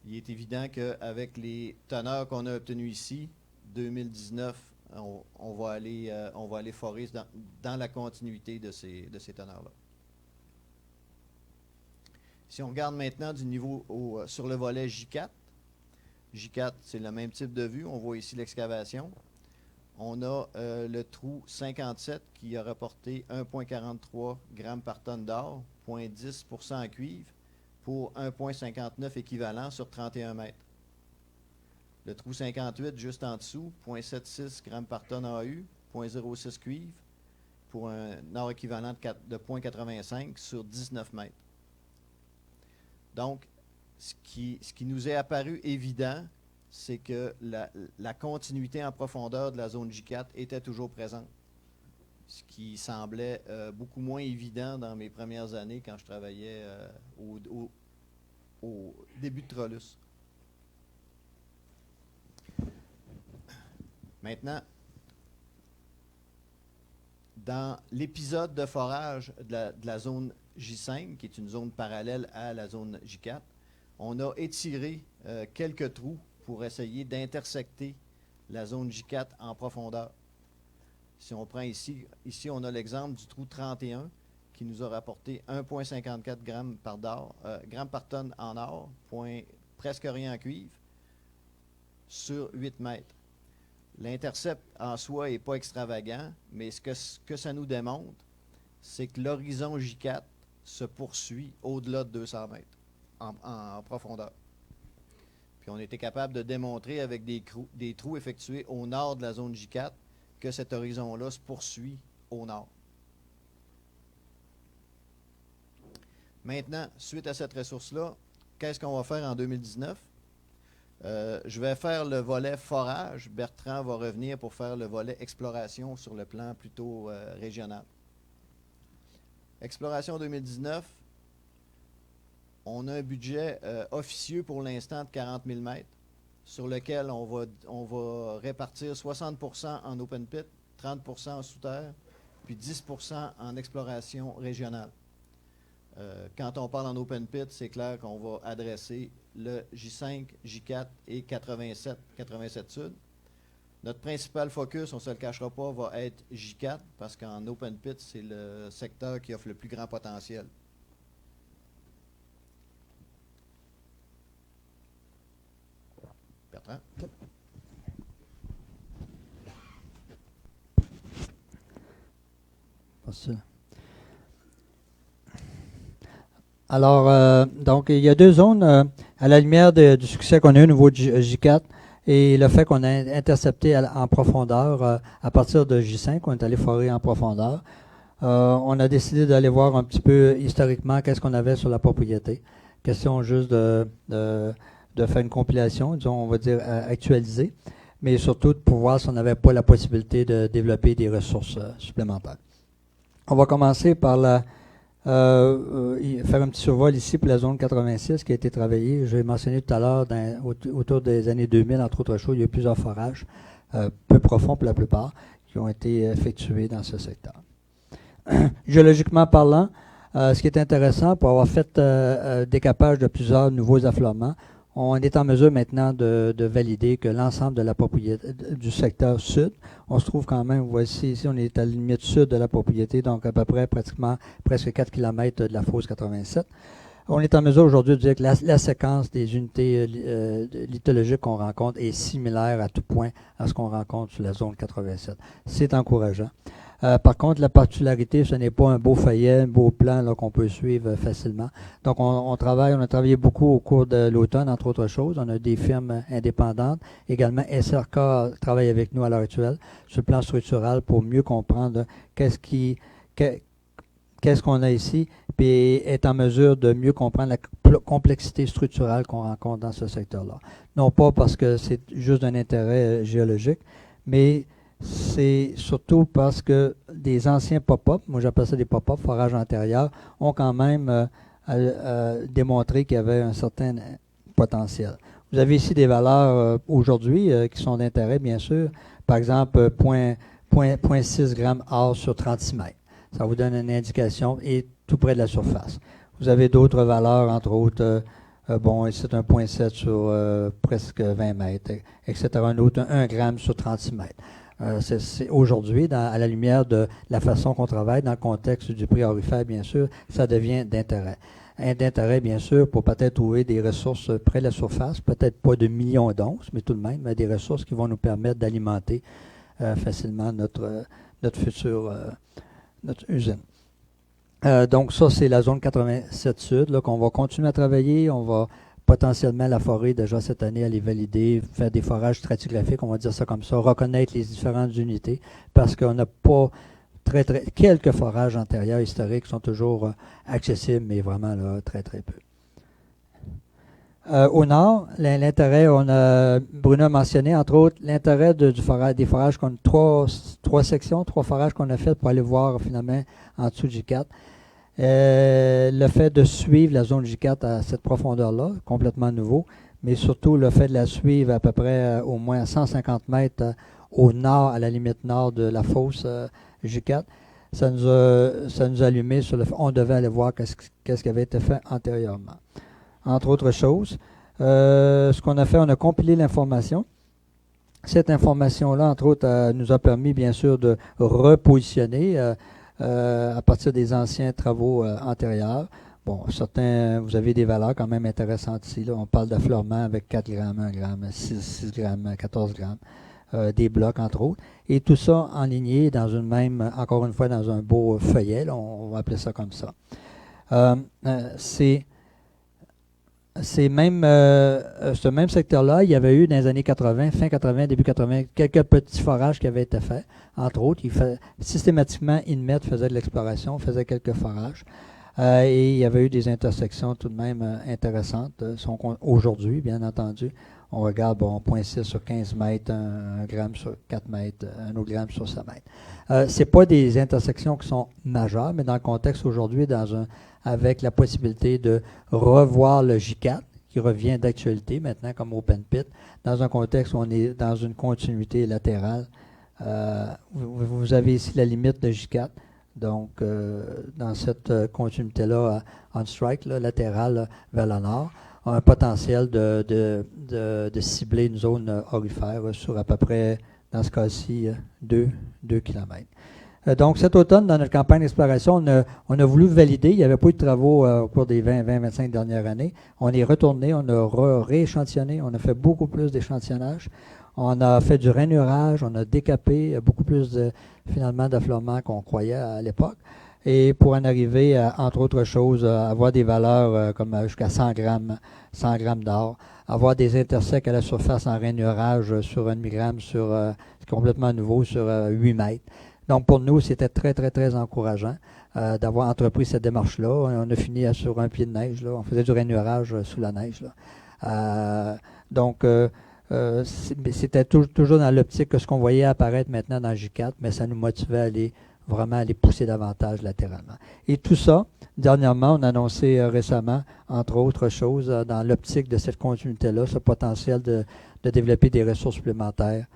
Il est évident qu'avec les teneurs qu'on a obtenues ici, 2019, on va aller forer dans la continuité de ces teneurs-là. Si on regarde maintenant du niveau sur le volet J4, J4, c'est le même type de vue. On voit ici l'excavation. On a le trou 57 qui a rapporté 1,43 g par tonne d'or, 0,10 en cuivre, pour 1,59 équivalent sur 31 mètres. Le trou 58, juste en dessous, 0,76 g par tonne AU, 0,06 cuivre, pour un or équivalent de 0,85 sur 19 mètres. Donc, ce qui nous est apparu évident, c'est que la continuité en profondeur de la zone J4 était toujours présente. Ce qui semblait beaucoup moins évident dans mes premières années quand je travaillais au début de Trollus. Maintenant, dans l'épisode de forage de la zone J5, qui est une zone parallèle à la zone J4, on a étiré quelques trous pour essayer d'intersecter la zone J4 en profondeur. Si on prend ici on a l'exemple du trou 31 qui nous a rapporté 1,54 grammes par tonne en or, presque rien en cuivre, sur 8 mètres. L'intercept en soi n'est pas extravagant, mais ce que ça nous démontre, c'est que l'horizon J4 se poursuit au-delà de 200 mètres en profondeur. Puis on était capable de démontrer avec des trous effectués au nord de la zone J4 que cet horizon-là se poursuit au nord. Maintenant, suite à cette ressource-là, qu'est-ce qu'on va faire en 2019? Je vais faire le volet forage. Bertrand va revenir pour faire le volet exploration sur le plan plutôt régional. Exploration 2019, on a un budget officieux pour l'instant de 40 000 mètres, sur lequel on va répartir 60 % en open pit, 30 % en sous-terre, puis 10 % en exploration régionale. Quand on parle en open pit, c'est clair qu'on va adresser le J5, J4 et 87 Sud. Notre principal focus, on ne se le cachera pas, va être J4 parce qu'en open pit, c'est le secteur qui offre le plus grand potentiel. Bertrand? Merci. Alors, donc, il y a deux zones à la lumière du succès qu'on a eu au niveau de J4 et le fait qu'on a intercepté en profondeur à partir de J5, on est allé forer en profondeur. On a décidé d'aller voir un petit peu historiquement qu'est-ce qu'on avait sur la propriété. Question juste de faire une compilation, disons, on va dire actualisée, mais surtout de pouvoir si on n'avait pas la possibilité de développer des ressources supplémentaires. On va commencer par faire un petit survol ici pour la zone 86 qui a été travaillée. Je l'ai mentionné tout à l'heure, autour des années 2000, entre autres choses, il y a eu plusieurs forages, peu profonds pour la plupart, qui ont été effectués dans ce secteur. Géologiquement parlant, ce qui est intéressant, pour avoir fait décapage de plusieurs nouveaux affleurements, on est en mesure maintenant de valider que l'ensemble de la propriété du secteur sud, on se trouve quand même, voici ici, on est à la limite sud de la propriété, donc à peu près pratiquement presque 4 km de la fosse 87. On est en mesure aujourd'hui de dire que la séquence des unités lithologiques qu'on rencontre est similaire à tout point à ce qu'on rencontre sur la zone 87. C'est encourageant. Par contre, la particularité, ce n'est pas un beau feuillet, un beau plan qu'on peut suivre facilement. Donc, on a travaillé beaucoup au cours de l'automne, entre autres choses. On a des firmes indépendantes. Également, SRK travaille avec nous à l'heure actuelle sur le plan structural pour mieux comprendre qu'est-ce qu'on a ici, puis est en mesure de mieux comprendre la complexité structurelle qu'on rencontre dans ce secteur-là. Non pas parce que c'est juste d'un intérêt géologique, mais c'est surtout parce que des anciens pop-up, moi j'appelle ça des pop-up, forages antérieurs, ont quand même démontré qu'il y avait un certain potentiel. Vous avez ici des valeurs aujourd'hui qui sont d'intérêt, bien sûr. Par exemple, 0,6 grammes or sur 36 mètres. Ça vous donne une indication et tout près de la surface. Vous avez d'autres valeurs, entre autres, ici c'est un 0,7 sur presque 20 mètres, etc. Un autre, 1 gramme sur 36 mètres. C'est aujourd'hui, à la lumière de la façon qu'on travaille, dans le contexte du prix aurifère, bien sûr, ça devient d'intérêt. D'intérêt, bien sûr, pour peut-être trouver des ressources près de la surface, peut-être pas de millions d'onces, mais tout de même, des ressources qui vont nous permettre d'alimenter facilement notre future notre usine. Donc ça, c'est la zone 87 Sud, là, qu'on va continuer à travailler. On va potentiellement la forer déjà cette année, aller valider, faire des forages stratigraphiques, on va dire ça comme ça, reconnaître les différentes unités, parce qu'on n'a pas quelques forages antérieurs historiques sont toujours accessibles, mais vraiment là, très très peu. Au nord, l'intérêt, Bruno a mentionné, entre autres, l'intérêt des forages qu'on a, trois forages qu'on a fait pour aller voir finalement en dessous du J4. Le fait de suivre la zone J4 à cette profondeur-là, complètement nouveau, mais surtout le fait de la suivre à peu près au moins 150 mètres au nord, à la limite nord de la fosse J4. Ça nous a allumé sur le fait on devait aller voir qu'est-ce qui avait été fait antérieurement. Entre autres choses, ce qu'on a fait, on a compilé l'information. Cette information-là, entre autres, nous a permis, bien sûr, de repositionner à partir des anciens travaux antérieurs. Bon, certains, vous avez des valeurs quand même intéressantes ici. Là. On parle d'affleurement avec 4 grammes, 1 gramme, 6 grammes, 14 grammes, des blocs, entre autres. Et tout ça enligné dans une même, encore une fois, dans un beau feuillet. Là, on va appeler ça comme ça. Ce même secteur-là, il y avait eu dans les années 80, fin 80, début 80, quelques petits forages qui avaient été faits. Entre autres, systématiquement, INMET faisait de l'exploration, faisait quelques forages. Et il y avait eu des intersections tout de même intéressantes. Aujourd'hui, bien entendu, on regarde 0,6 sur 15 mètres, 1 gramme sur 4 mètres, 1 autre gramme sur 5 mètres. Ce n'est pas des intersections qui sont majeures, mais dans le contexte aujourd'hui, avec la possibilité de revoir le J4, qui revient d'actualité maintenant comme open pit, dans un contexte où on est dans une continuité latérale. Vous avez ici la limite de J4. Donc, dans cette continuité-là, on strike, là, latérale vers le nord, a un potentiel de cibler une zone aurifère sur à peu près, dans ce cas-ci, 2 km. Donc, cet automne, dans notre campagne d'exploration, on a voulu valider. Il n'y avait pas eu de travaux au cours des 20-25 dernières années. On est retourné, on a rééchantillonné, on a fait beaucoup plus d'échantillonnage. On a fait du rainurage, on a décapé beaucoup plus finalement d'affleurement qu'on croyait à l'époque. Et pour en arriver, entre autres choses, à avoir des valeurs comme jusqu'à 100 grammes d'or, avoir des intersects à la surface en rainurage sur 1 demi-gramme, c'est complètement nouveau, sur 8 mètres. Donc pour nous, c'était très, très, très encourageant d'avoir entrepris cette démarche-là. On a fini sur un pied de neige, là. On faisait du rainurage sous la neige, là. C'était toujours dans l'optique que ce qu'on voyait apparaître maintenant dans J4, mais ça nous motivait à aller pousser davantage latéralement. Et tout ça, dernièrement, on a annoncé récemment, entre autres choses, dans l'optique de cette continuité-là, ce potentiel de développer des ressources supplémentaires,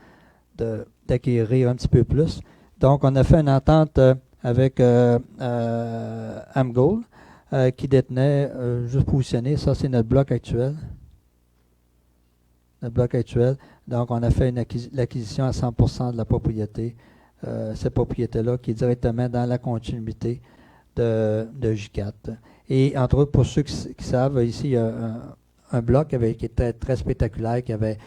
d'acquérir un petit peu plus. Donc, on a fait une entente avec Amgold qui détenait, juste positionné, ça c'est notre bloc actuel. Donc, on a fait l'acquisition à 100% de la propriété. Cette propriété-là qui est directement dans la continuité de J4. Et entre autres, pour ceux qui savent, ici, il y a un bloc qui était très spectaculaire, qui avait,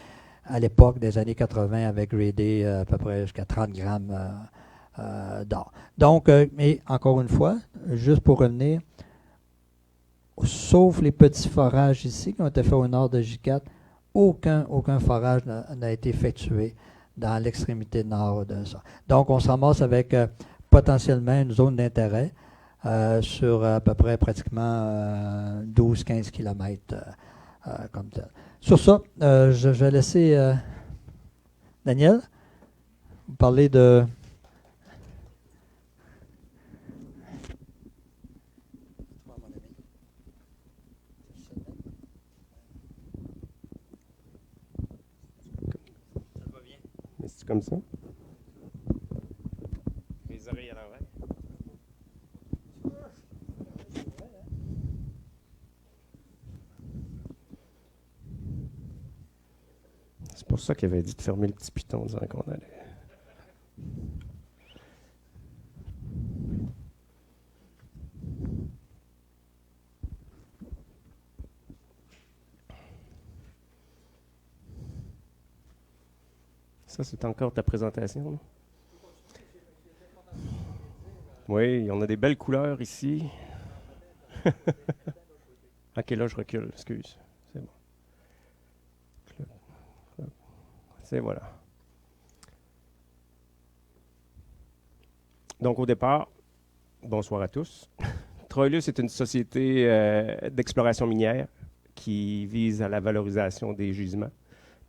à l'époque des années 80, avait gradé à peu près jusqu'à 30 grammes d'or. Donc, mais encore une fois, juste pour revenir, sauf les petits forages ici qui ont été faits au nord de J4, aucun forage n'a été effectué dans l'extrémité nord de ça. Donc, on se ramasse avec potentiellement une zone d'intérêt sur à peu près pratiquement 12-15 km comme tel. Sur ça, je vais laisser Daniel vous parler de... C'est comme ça. Les oreilles à l'envers. C'est pour ça qu'il avait dit de fermer le petit piton en disant qu'on allait. Ça, c'est encore ta présentation. Là. Oui, on a des belles couleurs ici. OK, là, je recule, excuse. C'est bon. C'est voilà. Donc, au départ, bonsoir à tous. Troilus est une société d'exploration minière qui vise à la valorisation des gisements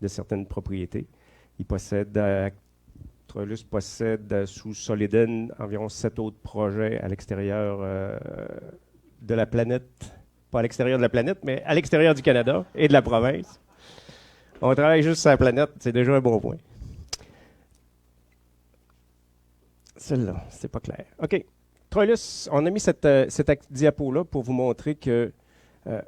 de certaines propriétés. Troilus possède sous Soliden environ 7 autres projets à l'extérieur de la planète. Pas à l'extérieur de la planète, mais à l'extérieur du Canada et de la province. On travaille juste sur la planète, c'est déjà un bon point. Celle-là, c'est pas clair. OK. Troilus, on a mis cette diapo-là pour vous montrer que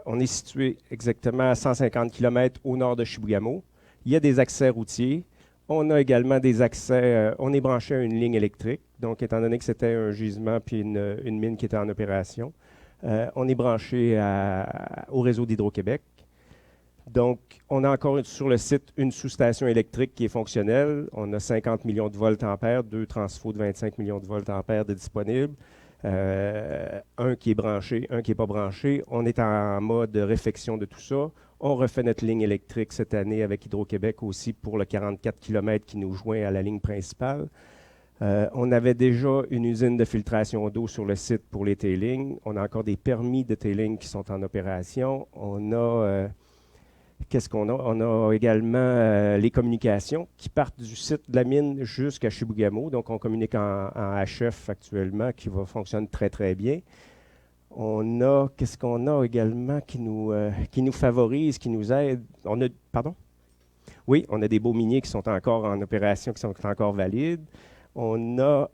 on est situé exactement à 150 km au nord de Chibougamau. Il y a des accès routiers. On a également des accès, on est branché à une ligne électrique. Donc, étant donné que c'était un gisement puis une mine qui était en opération, on est branché au réseau d'Hydro-Québec. Donc, on a encore sur le site une sous-station électrique qui est fonctionnelle. On a 50 millions de volts ampères, 2 transfos de 25 millions de volts ampères de disponibles. Un qui est branché, un qui n'est pas branché. On est en mode réfection de tout ça. On refait notre ligne électrique cette année avec Hydro-Québec aussi pour le 44 km qui nous joint à la ligne principale. On avait déjà une usine de filtration d'eau sur le site pour les tailings. On a encore des permis de tailing qui sont en opération. On a... Qu'est-ce qu'on a? On a également les communications qui partent du site de la mine jusqu'à Chibougamau. Donc, on communique en HF actuellement qui va fonctionner très, très bien. On a, qu'est-ce qu'on a également qui nous favorise, qui nous aide? On a, pardon? Oui, on a des beaux miniers qui sont encore en opération, qui sont encore valides. On a,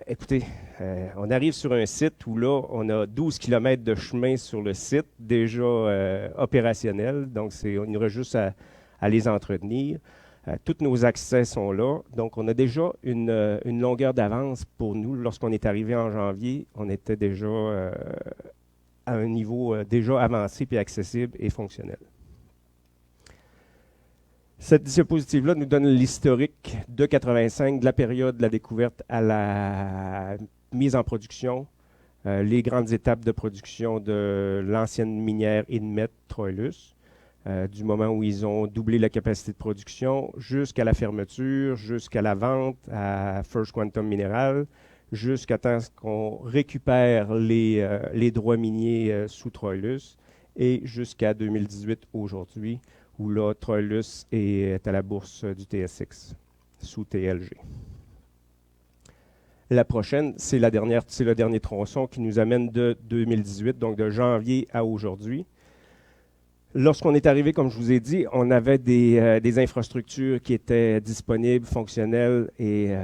écoutez, on arrive sur un site où là, on a 12 km de chemin sur le site, déjà opérationnel. Donc, on y aura juste à les entretenir. Tous nos accès sont là. Donc, on a déjà une longueur d'avance pour nous. Lorsqu'on est arrivé en janvier, on était déjà à un niveau déjà avancé puis accessible et fonctionnel. Cette diapositive-là nous donne l'historique de 85, de la période de la découverte à la mise en production, les grandes étapes de production de l'ancienne minière Inmet Troilus, du moment où ils ont doublé la capacité de production jusqu'à la fermeture, jusqu'à la vente à First Quantum Mineral, jusqu'à temps qu'on récupère les droits miniers sous Troilus et jusqu'à 2018 aujourd'hui, où là, Troilus est à la bourse du TSX, sous TLG. La prochaine, c'est le dernier tronçon qui nous amène de 2018, donc de janvier à aujourd'hui. Lorsqu'on est arrivé, comme je vous ai dit, on avait des infrastructures qui étaient disponibles, fonctionnelles, et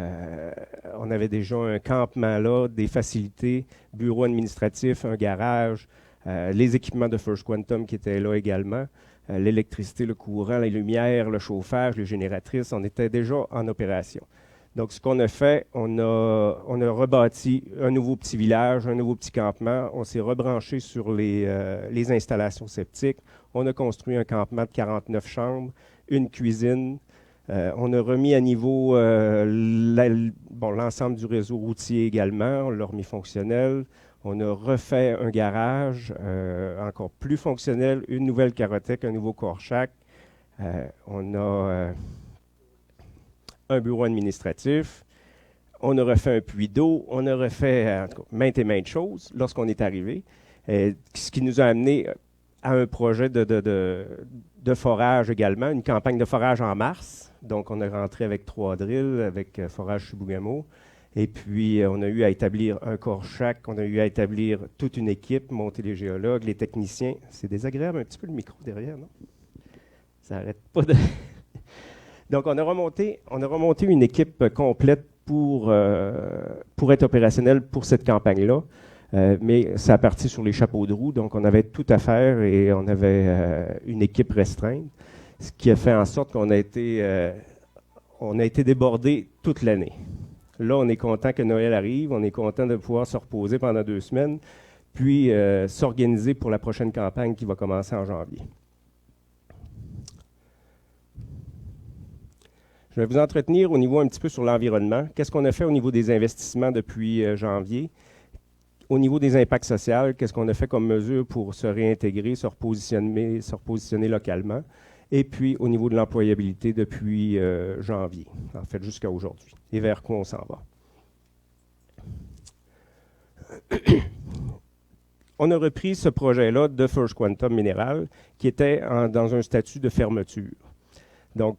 on avait déjà un campement là, des facilités, bureau administratif, un garage, les équipements de First Quantum qui étaient là également. L'électricité, le courant, les lumières, le chauffage, les génératrices, on était déjà en opération. Donc, ce qu'on a fait, on a rebâti un nouveau petit village, un nouveau petit campement. On s'est rebranché sur les installations septiques. On a construit un campement de 49 chambres, une cuisine. On a remis à niveau l'ensemble du réseau routier également. On l'a remis fonctionnel. On a refait un garage encore plus fonctionnel, une nouvelle carotèque, un nouveau corps-chac. On a un bureau administratif. On a refait un puits d'eau. On a refait en tout cas, maintes et maintes choses lorsqu'on est arrivé. Ce qui nous a amené à un projet de forage également, une campagne de forage en mars. Donc, on est rentré avec 3 drills, avec Forage Chibougamau. Et puis, on a eu à établir un corps-chac, on a eu à établir toute une équipe, monter les géologues, les techniciens. C'est désagréable un petit peu le micro derrière, non? Ça n'arrête pas de... Donc, on a remonté une équipe complète pour être opérationnelle pour cette campagne-là. Mais ça a parti sur les chapeaux de roue, donc on avait tout à faire et on avait une équipe restreinte, ce qui a fait en sorte qu'on a été débordé toute l'année. Là, on est content que Noël arrive, on est content de pouvoir se reposer pendant 2 semaines, puis s'organiser pour la prochaine campagne qui va commencer en janvier. Je vais vous entretenir au niveau un petit peu sur l'environnement. Qu'est-ce qu'on a fait au niveau des investissements depuis janvier? Au niveau des impacts sociaux, qu'est-ce qu'on a fait comme mesure pour se réintégrer, se repositionner localement? Et puis, au niveau de l'employabilité depuis janvier, en fait, jusqu'à aujourd'hui. Et vers quoi on s'en va? On a repris ce projet-là de First Quantum Mineral qui était dans un statut de fermeture. Donc,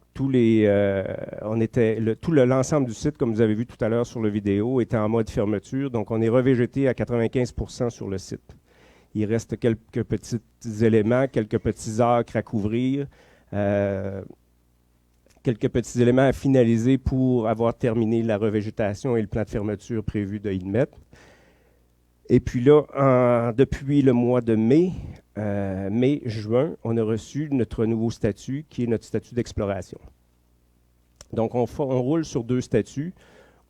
l'ensemble du site, comme vous avez vu tout à l'heure sur la vidéo, était en mode fermeture. Donc, on est revégété à 95% sur le site. Il reste quelques petits éléments, quelques petits acres à couvrir. quelques petits éléments à finaliser pour avoir terminé la revégétation et le plan de fermeture prévu de INMET. Et puis là, depuis le mois de mai-juin, on a reçu notre nouveau statut, qui est notre statut d'exploration. Donc, on roule sur 2 statuts.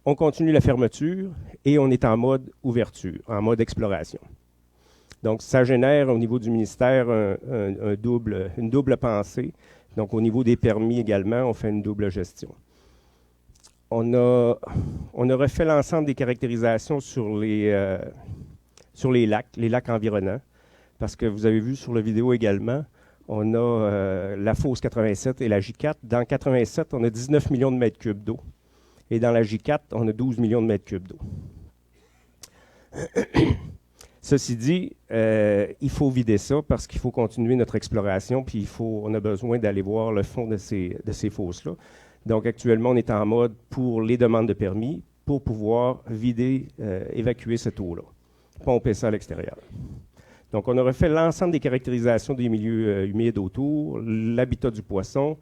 On continue la fermeture et on est en mode ouverture, en mode exploration. Donc, ça génère au niveau du ministère une double pensée. Donc, au niveau des permis également, on fait une double gestion. On a refait l'ensemble des caractérisations sur les lacs environnants, parce que vous avez vu sur la vidéo également, on a la fosse 87 et la J4. Dans 87, on a 19 millions de mètres cubes d'eau. Et dans la J4, on a 12 millions de mètres cubes d'eau. Ceci dit, il faut vider ça parce qu'il faut continuer notre exploration, puis on a besoin d'aller voir le fond de ces fosses-là. Donc, actuellement, on est en mode pour les demandes de permis pour pouvoir vider, évacuer cette eau-là, pomper ça à l'extérieur. Donc, on a refait l'ensemble des caractérisations des milieux humides autour, l'habitat du poisson,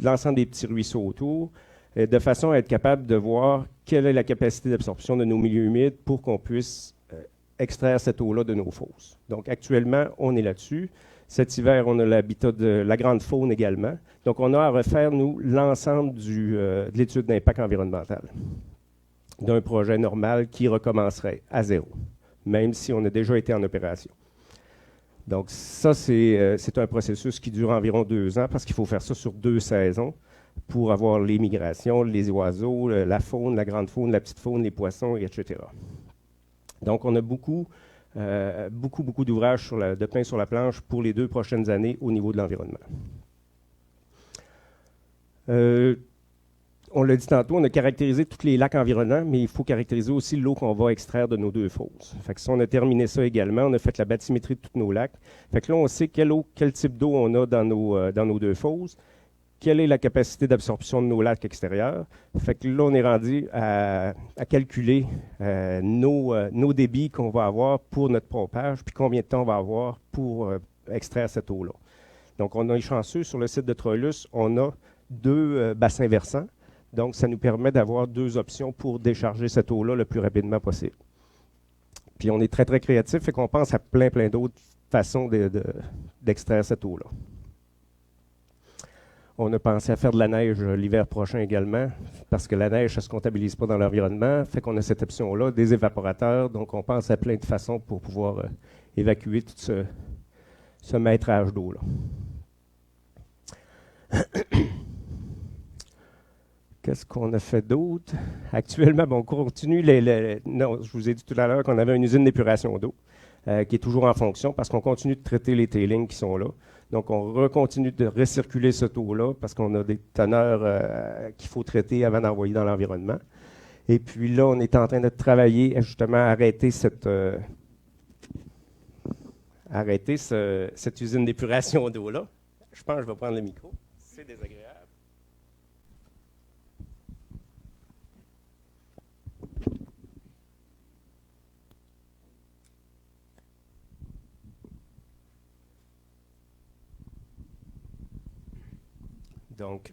l'ensemble des petits ruisseaux autour, de façon à être capable de voir quelle est la capacité d'absorption de nos milieux humides pour qu'on puisse extraire cette eau-là de nos fosses. Donc, actuellement, on est là-dessus. Cet hiver, on a l'habitat de la grande faune également. Donc, on a à refaire, nous, l'ensemble de l'étude d'impact environnemental d'un projet normal qui recommencerait à zéro, même si on a déjà été en opération. Donc, ça, c'est un processus qui dure environ 2 ans parce qu'il faut faire ça sur 2 saisons pour avoir les migrations, les oiseaux, la faune, la grande faune, la petite faune, les poissons, etc. Donc, on a beaucoup d'ouvrages de pain sur la planche pour les 2 prochaines années au niveau de l'environnement. On l'a dit tantôt, on a caractérisé tous les lacs environnants, mais il faut caractériser aussi l'eau qu'on va extraire de nos 2 fosses. Fait que si on a terminé ça également, on a fait la bathymétrie de tous nos lacs. Fait que là, on sait quel type d'eau on a dans nos 2 fosses, quelle est la capacité d'absorption de nos lacs extérieurs. Fait que là, on est rendu à calculer nos débits qu'on va avoir pour notre pompage, puis combien de temps on va avoir pour extraire cette eau-là. Donc, on est chanceux, sur le site de Troilus, on a 2 bassins versants. Donc, ça nous permet d'avoir 2 options pour décharger cette eau-là le plus rapidement possible. Puis, on est très, très créatif, fait qu'on pense à plein d'autres façons d'extraire cette eau-là. On a pensé à faire de la neige l'hiver prochain également, parce que la neige, ça ne se comptabilise pas dans l'environnement, fait qu'on a cette option-là, des évaporateurs, donc on pense à plein de façons pour pouvoir évacuer tout ce métrage d'eau-là. Qu'est-ce qu'on a fait d'autre? Actuellement, on continue non, je vous ai dit tout à l'heure qu'on avait une usine d'épuration d'eau qui est toujours en fonction parce qu'on continue de traiter les tailings qui sont là. Donc, on recontinue de recirculer cette eau-là parce qu'on a des teneurs qu'il faut traiter avant d'envoyer dans l'environnement. Et puis là, on est en train de travailler à justement arrêter cette usine d'épuration d'eau-là. Je pense que je vais prendre le micro. C'est désagréable. Donc,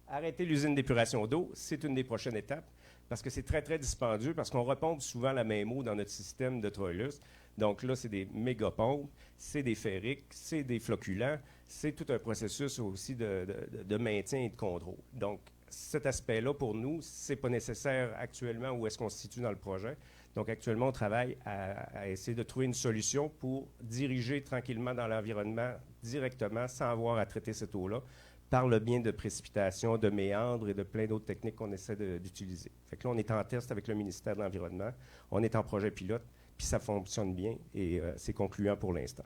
arrêter l'usine d'épuration d'eau, c'est une des prochaines étapes parce que c'est très, très dispendieux parce qu'on repompe souvent la même eau dans notre système de Troilus. Donc là, c'est des méga-pompes, c'est des ferriques, c'est des flocculants, c'est tout un processus aussi de maintien et de contrôle. Donc, cet aspect-là, pour nous, ce n'est pas nécessaire actuellement où est-ce qu'on se situe dans le projet. Donc, actuellement, on travaille à essayer de trouver une solution pour diriger tranquillement dans l'environnement directement sans avoir à traiter cette eau-là, par le biais de précipitation, de méandres et de plein d'autres techniques qu'on essaie d'utiliser. Fait que là, on est en test avec le ministère de l'Environnement, on est en projet pilote, puis ça fonctionne bien et c'est concluant pour l'instant.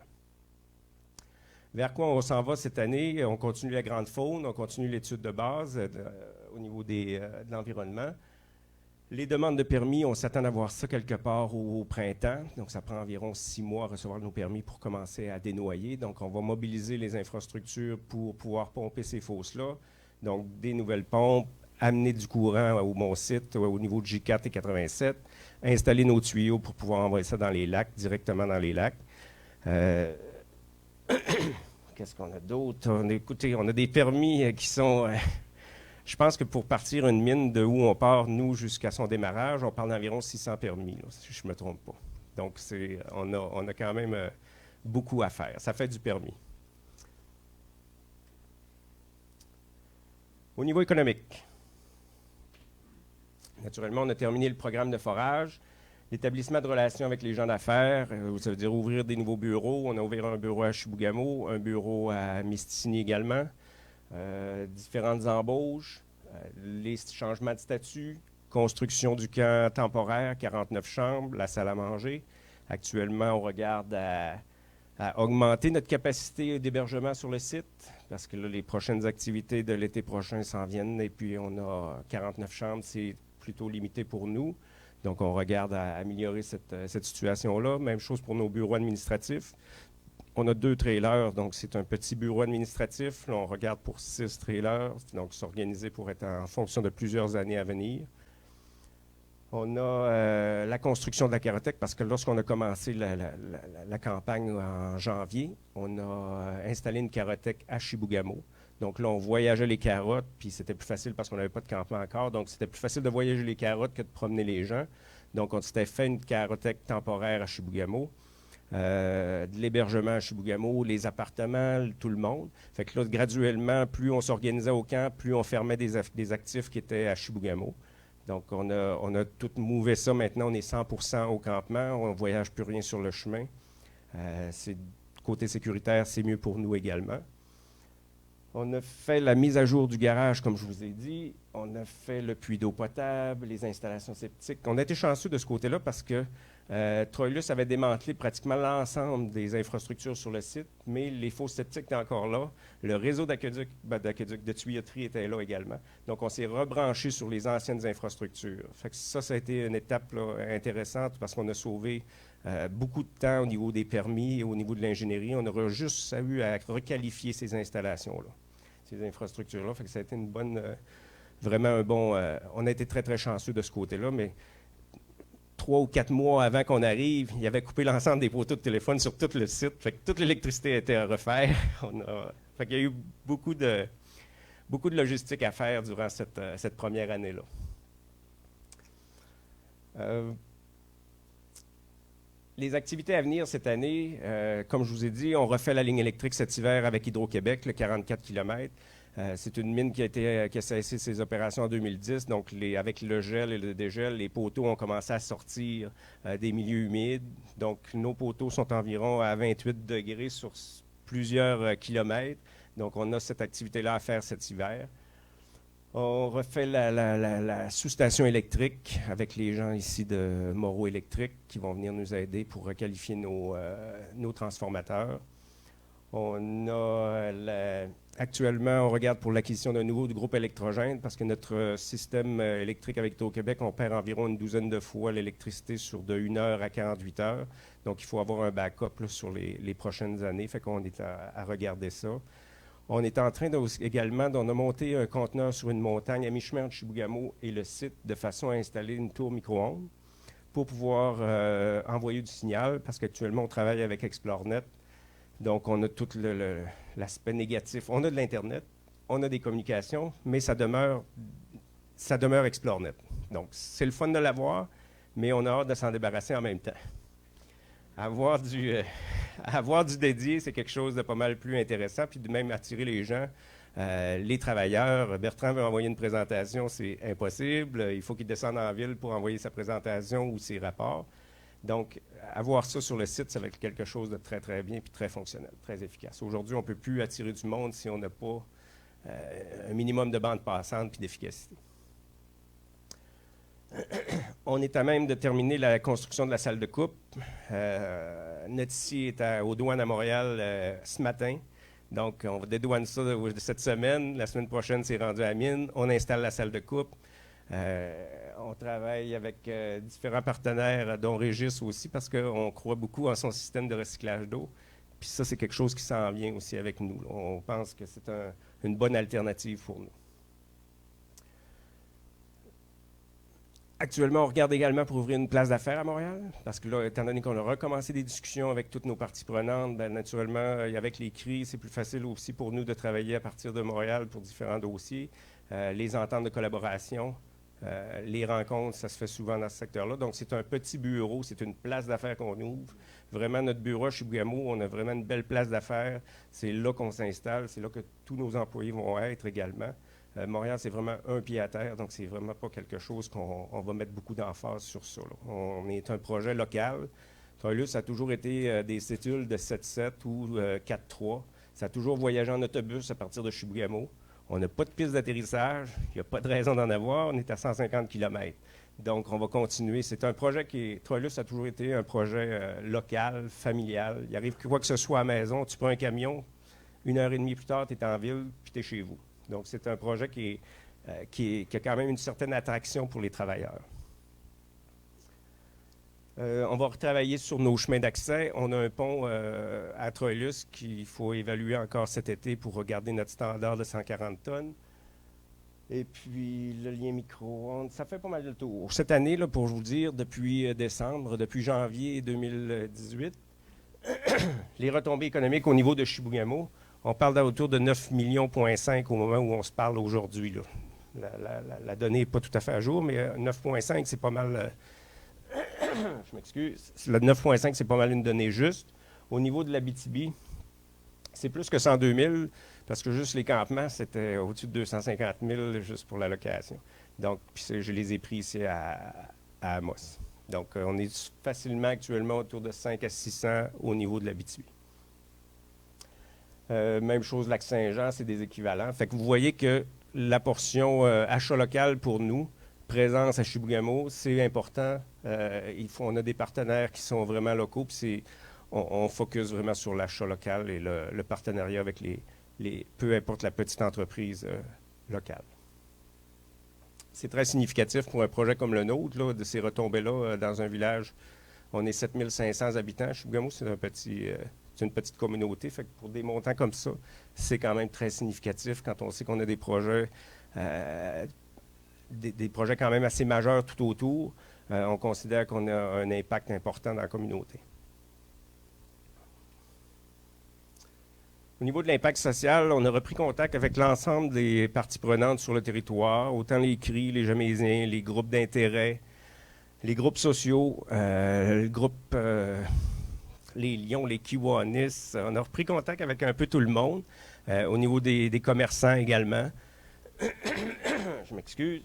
Vers quoi on s'en va cette année? On continue la grande faune, on continue l'étude de base au niveau de l'environnement. Les demandes de permis, on s'attend à voir ça quelque part au printemps. Donc, ça prend environ 6 mois à recevoir nos permis pour commencer à dénoyer. Donc, on va mobiliser les infrastructures pour pouvoir pomper ces fosses-là. Donc, des nouvelles pompes, amener du courant au mon site, au niveau de J4 et 87, installer nos tuyaux pour pouvoir envoyer ça dans les lacs, directement dans les lacs. Qu'est-ce qu'on a d'autre? Écoutez, on a des permis qui sont Je pense que pour partir une mine de où on part, nous, jusqu'à son démarrage, on parle d'environ 600 permis, là, si je ne me trompe pas. Donc, on a quand même beaucoup à faire. Ça fait du permis. Au niveau économique, naturellement, on a terminé le programme de forage. L'établissement de relations avec les gens d'affaires, ça veut dire ouvrir des nouveaux bureaux. On a ouvert un bureau à Chibougamau, un bureau à Mistassini également, différentes embauches, les changements de statut, construction du camp temporaire, 49 chambres, la salle à manger. Actuellement, on regarde à augmenter notre capacité d'hébergement sur le site, parce que là, les prochaines activités de l'été prochain s'en viennent, et puis on a 49 chambres, c'est plutôt limité pour nous. Donc, on regarde à améliorer cette situation-là. Même chose pour nos bureaux administratifs. On a 2 trailers, donc c'est un petit bureau administratif. Là, on regarde pour 6 trailers, donc s'organiser pour être en fonction de plusieurs années à venir. On a la construction de la carothèque, parce que lorsqu'on a commencé la campagne en janvier, on a installé une carothèque à Chibougamau. Donc là, on voyageait les carottes, puis c'était plus facile parce qu'on n'avait pas de campement encore. Donc, c'était plus facile de voyager les carottes que de promener les gens. Donc, on s'était fait une carothèque temporaire à Chibougamau, de l'hébergement à Chibougamau, les appartements, tout le monde. Fait que là, graduellement, plus on s'organisait au camp, plus on fermait des actifs qui étaient à Chibougamau. Donc, on a tout mouvé ça. Maintenant, on est 100% au campement. On ne voyage plus rien sur le chemin. Côté sécuritaire, c'est mieux pour nous également. On a fait la mise à jour du garage, comme je vous ai dit. On a fait le puits d'eau potable, les installations septiques. On a été chanceux de ce côté-là parce que Troilus avait démantelé pratiquement l'ensemble des infrastructures sur le site, mais les fosses septiques étaient encore là. Le réseau de tuyauterie était là également. Donc, on s'est rebranché sur les anciennes infrastructures. Fait que ça a été une étape là, intéressante parce qu'on a sauvé beaucoup de temps au niveau des permis et au niveau de l'ingénierie. On aura juste eu à requalifier ces installations-là, ces infrastructures-là. Fait que ça a été une bonne, vraiment un bon... on a été très, très chanceux de ce côté-là, mais 3 ou 4 mois avant qu'on arrive, il avait coupé l'ensemble des poteaux de téléphone sur tout le site. Fait que toute l'électricité était à refaire. Fait qu'il y a eu beaucoup de logistique à faire durant cette première année-là. Les activités à venir cette année, comme je vous ai dit, on refait la ligne électrique cet hiver avec Hydro-Québec, le 44 km. C'est une mine qui a cessé ses opérations en 2010. Donc, avec le gel et le dégel, les poteaux ont commencé à sortir des milieux humides. Donc, nos poteaux sont environ à 28 degrés sur plusieurs kilomètres. Donc, on a cette activité-là à faire cet hiver. On refait la sous-station électrique avec les gens ici de Moreau Électrique qui vont venir nous aider pour requalifier nos transformateurs. Actuellement, on regarde pour l'acquisition d'un nouveau groupe électrogène parce que notre système électrique avec Hydro-Québec, on perd environ une douzaine de fois l'électricité sur de 1 heure à 48 heures. Donc, il faut avoir un backup là, sur les prochaines années. Fait qu'on est à regarder ça. On est en train également, on a monté un conteneur sur une montagne à mi-chemin entre Chibougamau et le site de façon à installer une tour micro-ondes pour pouvoir envoyer du signal parce qu'actuellement, on travaille avec ExploreNet. Donc, on a tout l'aspect négatif. On a de l'Internet, on a des communications, mais ça demeure ExploreNet. Donc, c'est le fun de l'avoir, mais on a hâte de s'en débarrasser en même temps. Avoir du dédié, c'est quelque chose de pas mal plus intéressant, puis de même attirer les gens, les travailleurs. Bertrand veut envoyer une présentation, c'est impossible. Il faut qu'il descende en ville pour envoyer sa présentation ou ses rapports. Donc, avoir ça sur le site, ça va être quelque chose de très, très bien puis très fonctionnel, très efficace. Aujourd'hui, on ne peut plus attirer du monde si on n'a pas un minimum de bande passante puis d'efficacité. On est à même de terminer la construction de la salle de coupe. Notre site est aux douanes à Montréal ce matin. Donc, on dédouane ça cette semaine. La semaine prochaine, c'est rendu à la mine. On installe la salle de coupe. On travaille avec différents partenaires, dont Régis aussi, parce qu'on croit beaucoup en son système de recyclage d'eau. Puis ça, c'est quelque chose qui s'en vient aussi avec nous. On pense que c'est une bonne alternative pour nous. Actuellement, on regarde également pour ouvrir une place d'affaires à Montréal, parce que là, étant donné qu'on a recommencé des discussions avec toutes nos parties prenantes, bien, naturellement, avec les CRI, c'est plus facile aussi pour nous de travailler à partir de Montréal pour différents dossiers. les ententes de collaboration, les rencontres, ça se fait souvent dans ce secteur-là. Donc, c'est un petit bureau, c'est une place d'affaires qu'on ouvre. Vraiment, notre bureau à Chibougamau, on a vraiment une belle place d'affaires. C'est là qu'on s'installe, c'est là que tous nos employés vont être également. Montréal, c'est vraiment un pied à terre, donc c'est vraiment pas quelque chose qu'on va mettre beaucoup d'emphase sur ça, là. On est un projet local. Troilus a toujours été des cédules de 7-7 ou 4-3. Ça a toujours voyagé en autobus à partir de Chibougamau. On n'a pas de piste d'atterrissage, il n'y a pas de raison d'en avoir, on est à 150 km. Donc, on va continuer. C'est un projet Troilus a toujours été un projet local, familial. Il arrive que quoi que ce soit à la maison, tu prends un camion, 1h30 plus tard, tu es en ville, puis tu es chez vous. Donc, c'est un projet qui a quand même une certaine attraction pour les travailleurs. On va retravailler sur nos chemins d'accès. On a un pont à Troilus qu'il faut évaluer encore cet été pour regarder notre standard de 140 tonnes. Et puis, le lien micro-ondes, ça fait pas mal de tour. Cette année, là, pour vous dire, depuis décembre, depuis janvier 2018, les retombées économiques au niveau de Chibougamau, on parle d'autour de 9,5 millions au moment où on se parle aujourd'hui. La donnée n'est pas tout à fait à jour, mais 9,5, c'est pas mal... je m'excuse. Le 9,5, c'est pas mal une donnée juste. Au niveau de l'Abitibi, c'est plus que 102 000, parce que juste les campements, c'était au-dessus de 250 000 juste pour la location. Donc, puis je les ai pris ici à Amos. Donc, on est facilement actuellement autour de 5 à 600 au niveau de l'Abitibi. Même chose, Lac-Saint-Jean, c'est des équivalents. Fait que vous voyez que la portion achat local pour nous, présence à Chibougamau, c'est important. On a des partenaires qui sont vraiment locaux, puis on focus vraiment sur l'achat local et le partenariat avec peu importe la petite entreprise locale. C'est très significatif pour un projet comme le nôtre, là, de ces retombées-là dans un village. On est 7500 habitants. Chibougamau, c'est une petite communauté. Fait que pour des montants comme ça, c'est quand même très significatif quand on sait qu'on a des projets, des projets quand même assez majeurs tout autour. On considère qu'on a un impact important dans la communauté. Au niveau de l'impact social, on a repris contact avec l'ensemble des parties prenantes sur le territoire, autant les CRI, les Jamésiens, les groupes d'intérêt, les groupes sociaux, les Lions, les Kiwanis. On a repris contact avec un peu tout le monde, au niveau des commerçants également. Je m'excuse.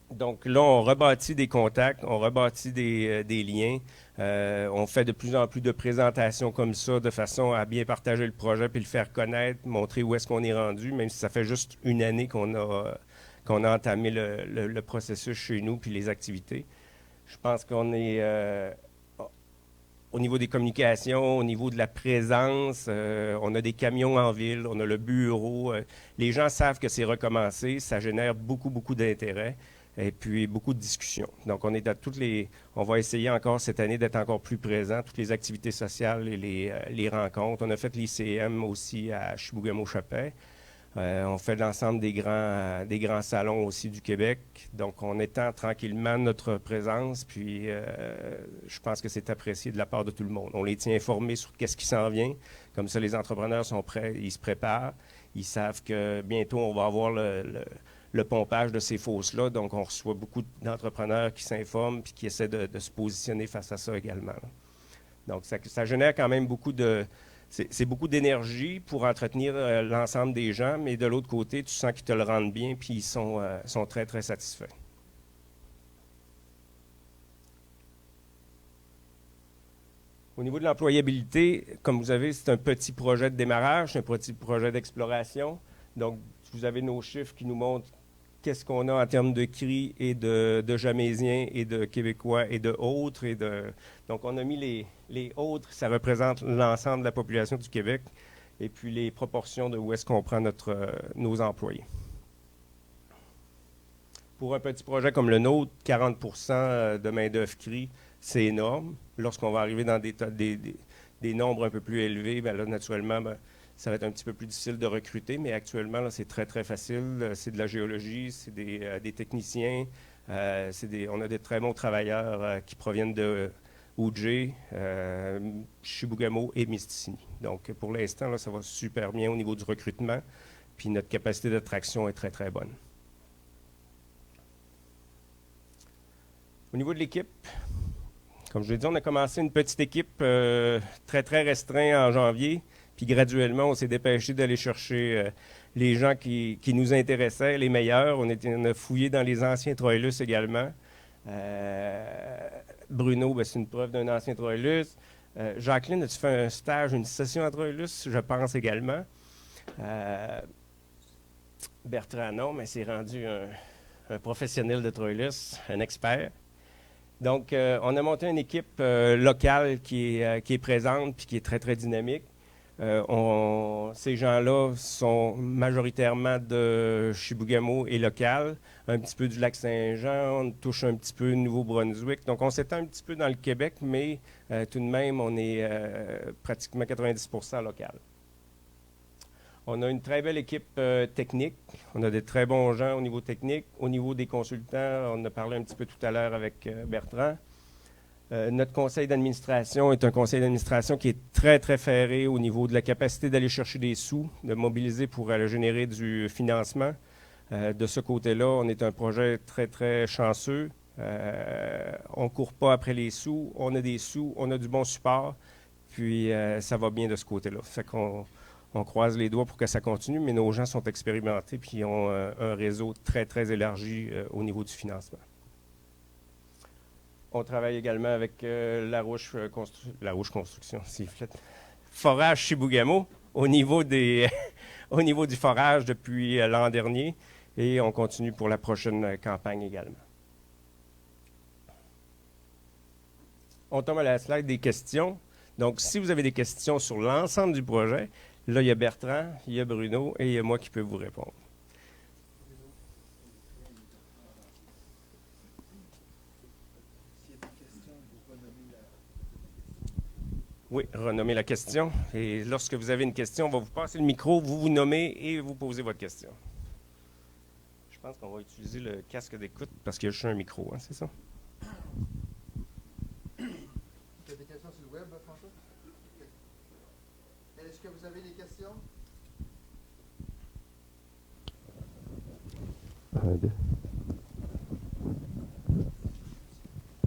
Donc là, on rebâtit des contacts, on rebâtit des liens. On fait de plus en plus de présentations comme ça, de façon à bien partager le projet puis le faire connaître, montrer où est-ce qu'on est rendu, même si ça fait juste une année qu'on a entamé le processus chez nous puis les activités. Je pense qu'on est au niveau des communications, au niveau de la présence, on a des camions en ville, on a le bureau. Les gens savent que c'est recommencé, ça génère beaucoup d'intérêt. Et puis beaucoup de discussions. Donc, on va essayer encore cette année d'être encore plus présent, toutes les activités sociales et les rencontres. On a fait l'ICM aussi à Chibougamau-Chapais. On fait l'ensemble des grands salons aussi du Québec. Donc, on étend tranquillement notre présence, puis je pense que c'est apprécié de la part de tout le monde. On les tient informés sur qu'est-ce qui s'en vient. Comme ça, les entrepreneurs sont prêts, ils se préparent. Ils savent que bientôt, on va avoir le pompage de ces fosses-là. Donc, on reçoit beaucoup d'entrepreneurs qui s'informent et qui essaient de se positionner face à ça également. Donc, ça génère quand même c'est beaucoup d'énergie pour entretenir l'ensemble des gens, mais de l'autre côté, tu sens qu'ils te le rendent bien puis ils sont très, très satisfaits. Au niveau de l'employabilité, comme vous avez, c'est un petit projet de démarrage, un petit projet d'exploration. Donc, vous avez nos chiffres qui nous montrent qu'est-ce qu'on a en termes de CRI et de Jamésiens et de Québécois et de autres. Donc, on a mis les autres, ça représente l'ensemble de la population du Québec, et puis les proportions de où est-ce qu'on prend nos employés. Pour un petit projet comme le nôtre, 40 % de main-d'œuvre CRI, c'est énorme. Lorsqu'on va arriver dans des nombres un peu plus élevés, bien là, naturellement, ça va être un petit peu plus difficile de recruter, mais actuellement, là, c'est très, très facile. C'est de la géologie, c'est des techniciens, on a des très bons travailleurs qui proviennent de Oujé, Chibougamau et Misticini. Donc, pour l'instant, là, ça va super bien au niveau du recrutement, puis notre capacité d'attraction est très, très bonne. Au niveau de l'équipe, comme je l'ai dit, on a commencé une petite équipe très, très restreinte en janvier. Puis graduellement, on s'est dépêché d'aller chercher les gens qui nous intéressaient, les meilleurs. On a fouillé dans les anciens Troilus également. Bruno, ben, c'est une preuve d'un ancien Troilus. Jacqueline, as-tu fait un stage, une session à Troilus? Je pense également. Bertrand, non, mais c'est rendu un professionnel de Troilus, un expert. Donc, on a monté une équipe locale qui est présente et qui est très, très dynamique. Ces gens-là sont majoritairement de Chibougamau et local, un petit peu du Lac-Saint-Jean, on touche un petit peu le Nouveau-Brunswick. Donc, on s'étend un petit peu dans le Québec, mais tout de même, on est pratiquement 90% local. On a une très belle équipe technique. On a des très bons gens au niveau technique. Au niveau des consultants, on en a parlé un petit peu tout à l'heure avec Bertrand. Notre conseil d'administration est un conseil d'administration qui est très, très ferré au niveau de la capacité d'aller chercher des sous, de mobiliser pour aller générer du financement. De ce côté-là, on est un projet très, très chanceux. On ne court pas après les sous. On a des sous, on a du bon support. Puis, ça va bien de ce côté-là. Fait qu'on croise les doigts pour que ça continue, mais nos gens sont expérimentés puis ont un réseau très, très élargi au niveau du financement. On travaille également avec Larouche Construction, Forage Chibougamau au niveau au niveau du forage depuis l'an dernier et on continue pour la prochaine campagne également. On tombe à la slide des questions. Donc, si vous avez des questions sur l'ensemble du projet, là, il y a Bertrand, il y a Bruno et il y a moi qui peux vous répondre. Oui, renommer la question. Et lorsque vous avez une question, on va vous passer le micro, vous vous nommez et vous posez votre question. Je pense qu'on va utiliser le casque d'écoute parce qu'il y a juste un micro, hein, c'est ça? Tu as des questions sur le web, François? Est-ce que vous avez des questions?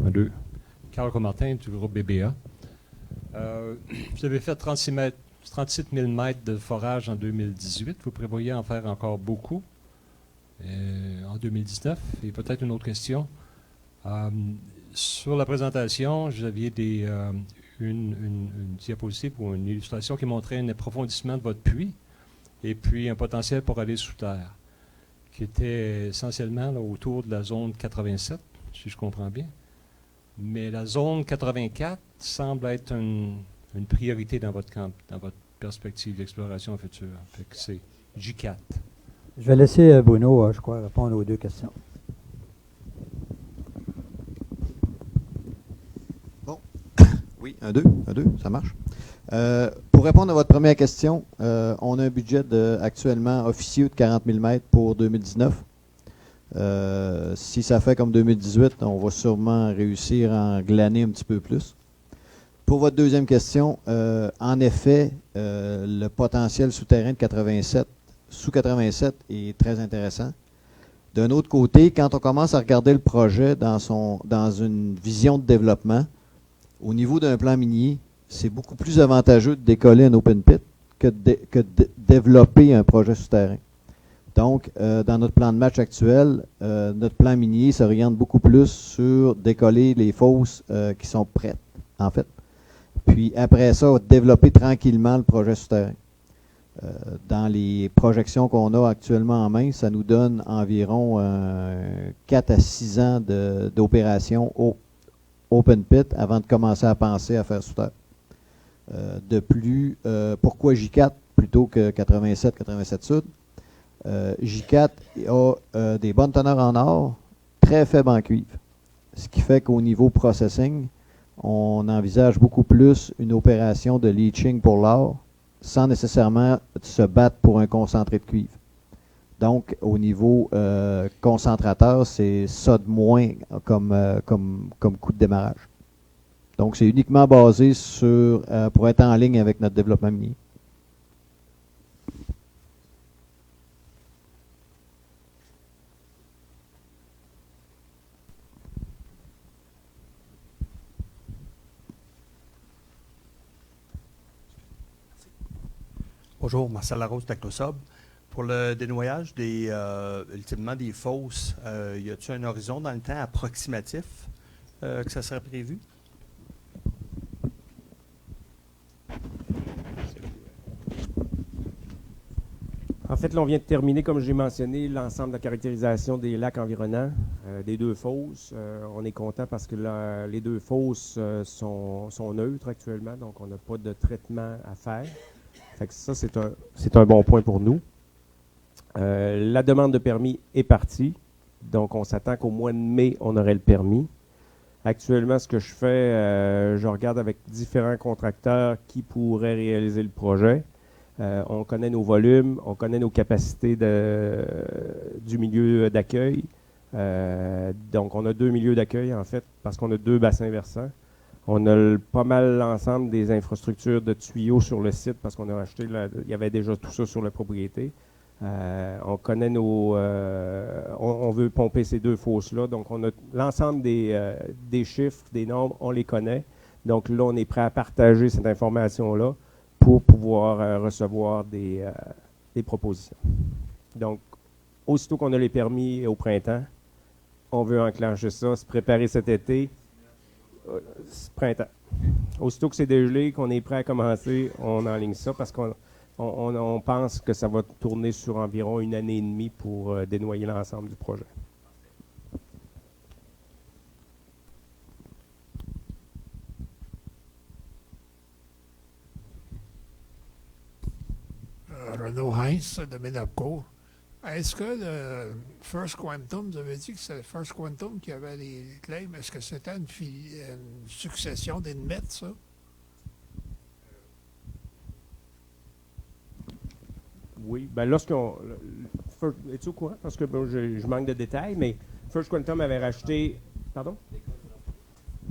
Un, deux. Carl Comartin du groupe BBA. Vous avez fait 37 000 mètres de forage en 2018. Vous prévoyez en faire encore beaucoup en 2019. Et peut-être une autre question. Sur la présentation, vous aviez une diapositive ou une illustration qui montrait un approfondissement de votre puits et puis un potentiel pour aller sous terre, qui était essentiellement là, autour de la zone 87, si je comprends bien. Mais la zone 84 semble être une priorité dans votre perspective d'exploration future. Fait que c'est J4. Je vais laisser Bruno, je crois, répondre aux deux questions. Bon. Oui, un, deux, ça marche. Pour répondre à votre première question, on a un budget actuellement officieux de 40 000 mètres pour 2019. Si ça fait comme 2018, on va sûrement réussir à en glaner un petit peu plus. Pour votre deuxième question, en effet, le potentiel souterrain de 87, sous 87 est très intéressant. D'un autre côté, quand on commence à regarder le projet dans une vision de développement, au niveau d'un plan minier, c'est beaucoup plus avantageux de décoller un open pit que de développer un projet souterrain. Donc, dans notre plan de match actuel, notre plan minier s'oriente beaucoup plus sur décoller les fosses qui sont prêtes, en fait. Puis après ça, développer tranquillement le projet souterrain. Dans les projections qu'on a actuellement en main, ça nous donne environ 4 à 6 ans d'opération open pit avant de commencer à penser à faire sous terre. De plus, pourquoi J4 plutôt que 87 Sud? J4 a des bonnes teneurs en or, très faibles en cuivre. Ce qui fait qu'au niveau processing, on envisage beaucoup plus une opération de leaching pour l'or, sans nécessairement se battre pour un concentré de cuivre. Donc, au niveau concentrateur, c'est ça de moins comme coût de démarrage. Donc, c'est uniquement basé pour être en ligne avec notre développement minier. Bonjour, Marcel Larose, Technosob. Pour le dénoyage ultimement des fosses, y a-t-il un horizon dans le temps approximatif que ça serait prévu? En fait, là, on vient de terminer, comme je l'ai mentionné, l'ensemble de la caractérisation des lacs environnants, des deux fosses. On est content parce que les deux fosses sont neutres actuellement, donc on n'a pas de traitement à faire. Fait que ça, c'est un bon point pour nous. La demande de permis est partie, donc on s'attend qu'au mois de mai, on aurait le permis. Actuellement, ce que je fais, je regarde avec différents contracteurs qui pourraient réaliser le projet. On connaît nos volumes, on connaît nos capacités du milieu d'accueil. Donc, on a 2 milieux d'accueil, en fait, parce qu'on a 2 bassins versants. On a pas mal l'ensemble des infrastructures de tuyaux sur le site parce qu'on a acheté, il y avait déjà tout ça sur la propriété. On connaît on veut pomper ces 2 fosses-là. Donc, on a l'ensemble des chiffres, des nombres, on les connaît. Donc, là, on est prêt à partager cette information-là pour pouvoir recevoir des propositions. Donc, aussitôt qu'on a les permis au printemps, on veut enclencher ça, se préparer cet été, printemps. Aussitôt que c'est dégelé, qu'on est prêt à commencer, on enligne ça parce qu'on pense que ça va tourner sur environ 1 année et demie pour dénoyer l'ensemble du projet. Renaud Heinz de Ménapco. Est-ce que le First Quantum, vous avez dit que c'est le First Quantum qui avait les claims, est-ce que c'était une succession d'Inmet, ça? Oui, bien lorsqu'on... Es-tu au courant? Parce que bon, je manque de détails, mais First Quantum avait racheté... Pardon?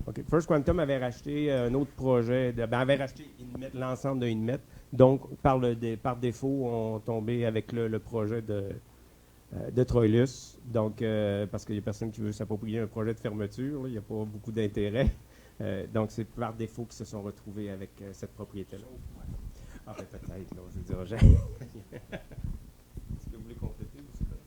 OK. First Quantum avait racheté un autre projet, avait racheté Inmet, l'ensemble de Inmet. Donc, par défaut, on tombait avec le projet de Troilus. Donc, parce qu'il n'y a personne qui veut s'approprier un projet de fermeture, là, il n'y a pas beaucoup d'intérêt. Donc, c'est par défaut qu'ils se sont retrouvés avec cette propriété-là. Ah, ben, peut-être, là, je veux dire, Est-ce que vous voulez compléter ou c'est correct?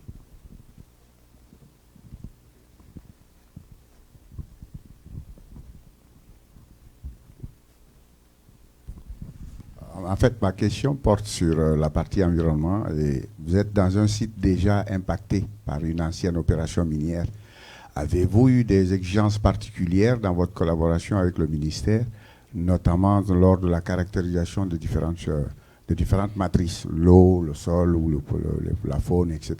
En fait, ma question porte sur la partie environnement. Et vous êtes dans un site déjà impacté par une ancienne opération minière. Avez-vous eu des exigences particulières dans votre collaboration avec le ministère, notamment lors de la caractérisation de différentes matrices, l'eau, le sol ou la faune, etc.?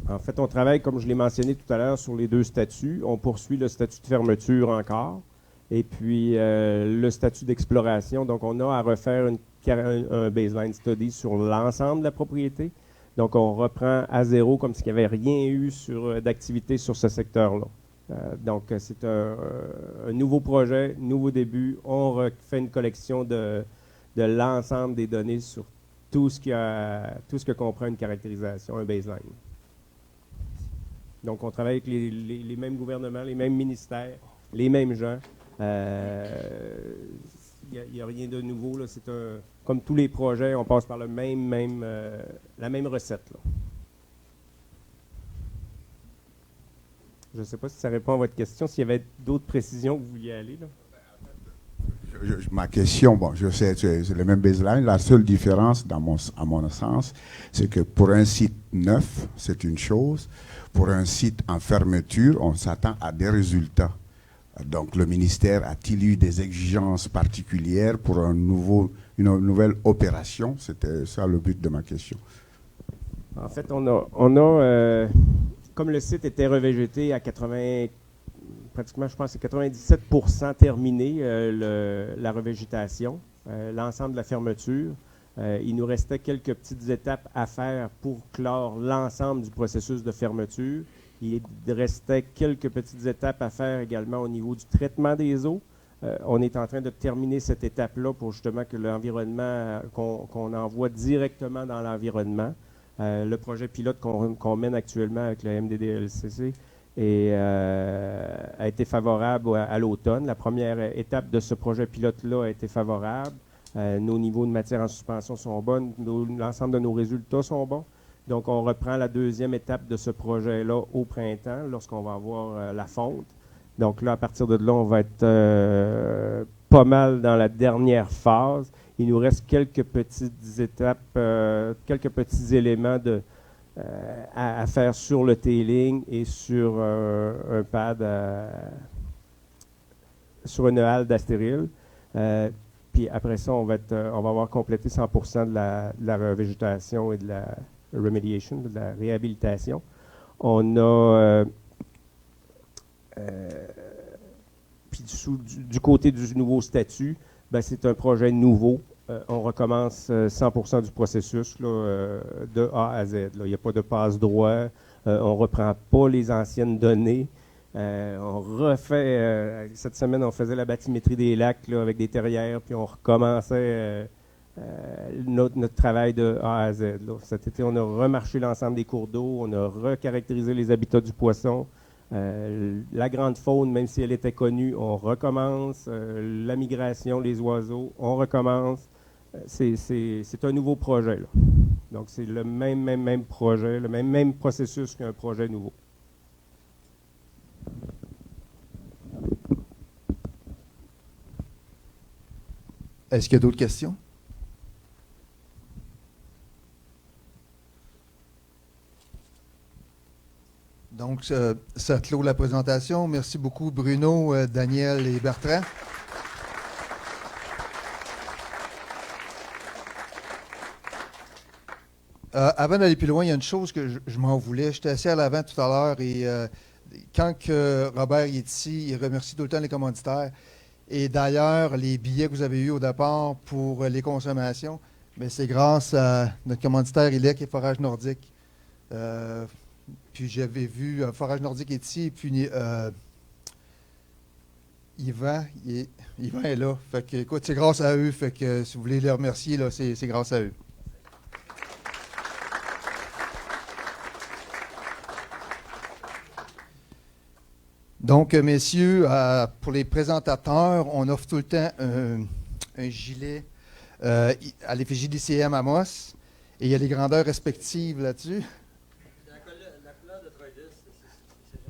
En fait, on travaille, comme je l'ai mentionné tout à l'heure, sur les 2 statuts. On poursuit le statut de fermeture encore. Et puis, le statut d'exploration. Donc, on a à refaire un baseline study sur l'ensemble de la propriété. Donc, on reprend à zéro comme s'il n'y avait rien eu d'activité sur ce secteur-là. Donc, c'est un nouveau projet, nouveau début. On refait une collection de l'ensemble des données sur tout ce que comprend une caractérisation, un baseline. Donc, on travaille avec les mêmes gouvernements, les mêmes ministères, les mêmes gens. Il n'y a rien de nouveau. Là. Comme tous les projets, on passe par la même recette. Là. Je ne sais pas si ça répond à votre question. S'il y avait d'autres précisions que vous vouliez aller. Là. Ma question, bon, je sais, c'est le même baseline. La seule différence, à mon sens, c'est que pour un site neuf, c'est une chose. Pour un site en fermeture, on s'attend à des résultats. Donc, le ministère a-t-il eu des exigences particulières pour une nouvelle opération? C'était ça le but de ma question. En fait, on a comme le site était revégété à pratiquement, je pense, c'est 97% terminé, la revégétation, l'ensemble de la fermeture. Il nous restait quelques petites étapes à faire pour clore l'ensemble du processus de fermeture. Il restait quelques petites étapes à faire également au niveau du traitement des eaux. On est en train de terminer cette étape-là pour justement que l'environnement, qu'on envoie directement dans l'environnement. Le projet pilote qu'on mène actuellement avec le MDDLCC a été favorable à l'automne. La première étape de ce projet pilote-là a été favorable. Nos niveaux de matière en suspension sont bons. L'ensemble de nos résultats sont bons. Donc, on reprend la deuxième étape de ce projet-là au printemps, lorsqu'on va avoir la fonte. Donc là, à partir de là, on va être pas mal dans la dernière phase. Il nous reste quelques petites étapes, quelques petits éléments à faire sur le tailing et sur un pad, sur une halle d'astérile. Puis après ça, on va avoir complété 100% de la revégétation et de la remediation, de la réhabilitation. On a puis du côté du nouveau statut, ben, c'est un projet nouveau. On recommence 100% du processus là, de A à Z. Là. Il n'y a pas de passe-droit. On ne reprend pas les anciennes données. On refait, cette semaine, on faisait la bathymétrie des lacs là, avec des terrières, puis on recommençait notre travail de A à Z. Là. Cet été, on a remarché l'ensemble des cours d'eau, on a recaractérisé les habitats du poisson. La grande faune, même si elle était connue, on recommence. La migration, les oiseaux, on recommence. C'est un nouveau projet. Là. Donc, c'est le même projet, le même processus qu'un projet nouveau. Est-ce qu'il y a d'autres questions? Donc, ça clôt la présentation. Merci beaucoup, Bruno, Daniel et Bertrand. Avant d'aller plus loin, il y a une chose que je m'en voulais. J'étais assis à l'avant tout à l'heure et quand que Robert est ici, il remercie tout le temps les commanditaires. Et d'ailleurs, les billets que vous avez eus au départ pour les consommations, mais c'est grâce à notre commanditaire ILEC et Forage Nordique. Puis j'avais vu Forage Nordique est ici, et puis Yvan est là. Fait que, écoute, c'est grâce à eux. Fait que si vous voulez les remercier, là, c'est grâce à eux. Donc, messieurs, pour les présentateurs, on offre tout le temps un gilet à l'effigie d'ICM Amos. Et il y a les grandeurs respectives là-dessus. La couleur de Troilus, c'est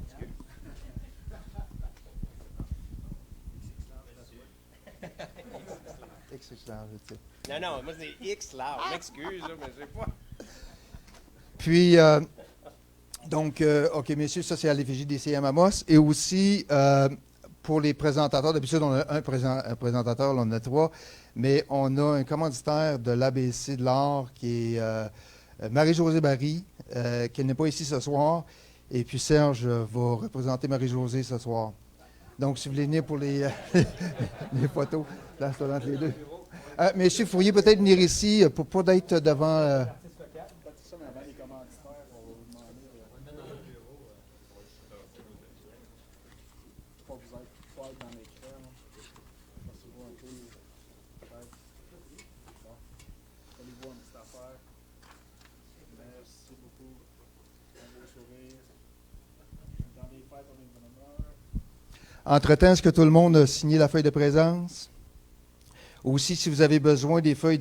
Non, moi c'est X large. Je m'excuse, mais je sais pas. Puis, donc, OK, messieurs, ça c'est à l'effigie d'ICM Amos. Et aussi, pour les présentateurs, d'habitude on a un présentateur, là on en a 3, mais on a un commanditaire de l'ABC de l'art qui est Marie-Josée Barry, qui n'est pas ici ce soir. Et puis Serge va représenter Marie-Josée ce soir. Donc, si vous voulez venir pour les photos, là, c'est entre les deux. Messieurs, vous pourriez peut-être venir ici pour pas d'être devant... Entre-temps, est-ce que tout le monde a signé la feuille de présence? Aussi, si vous avez besoin des feuilles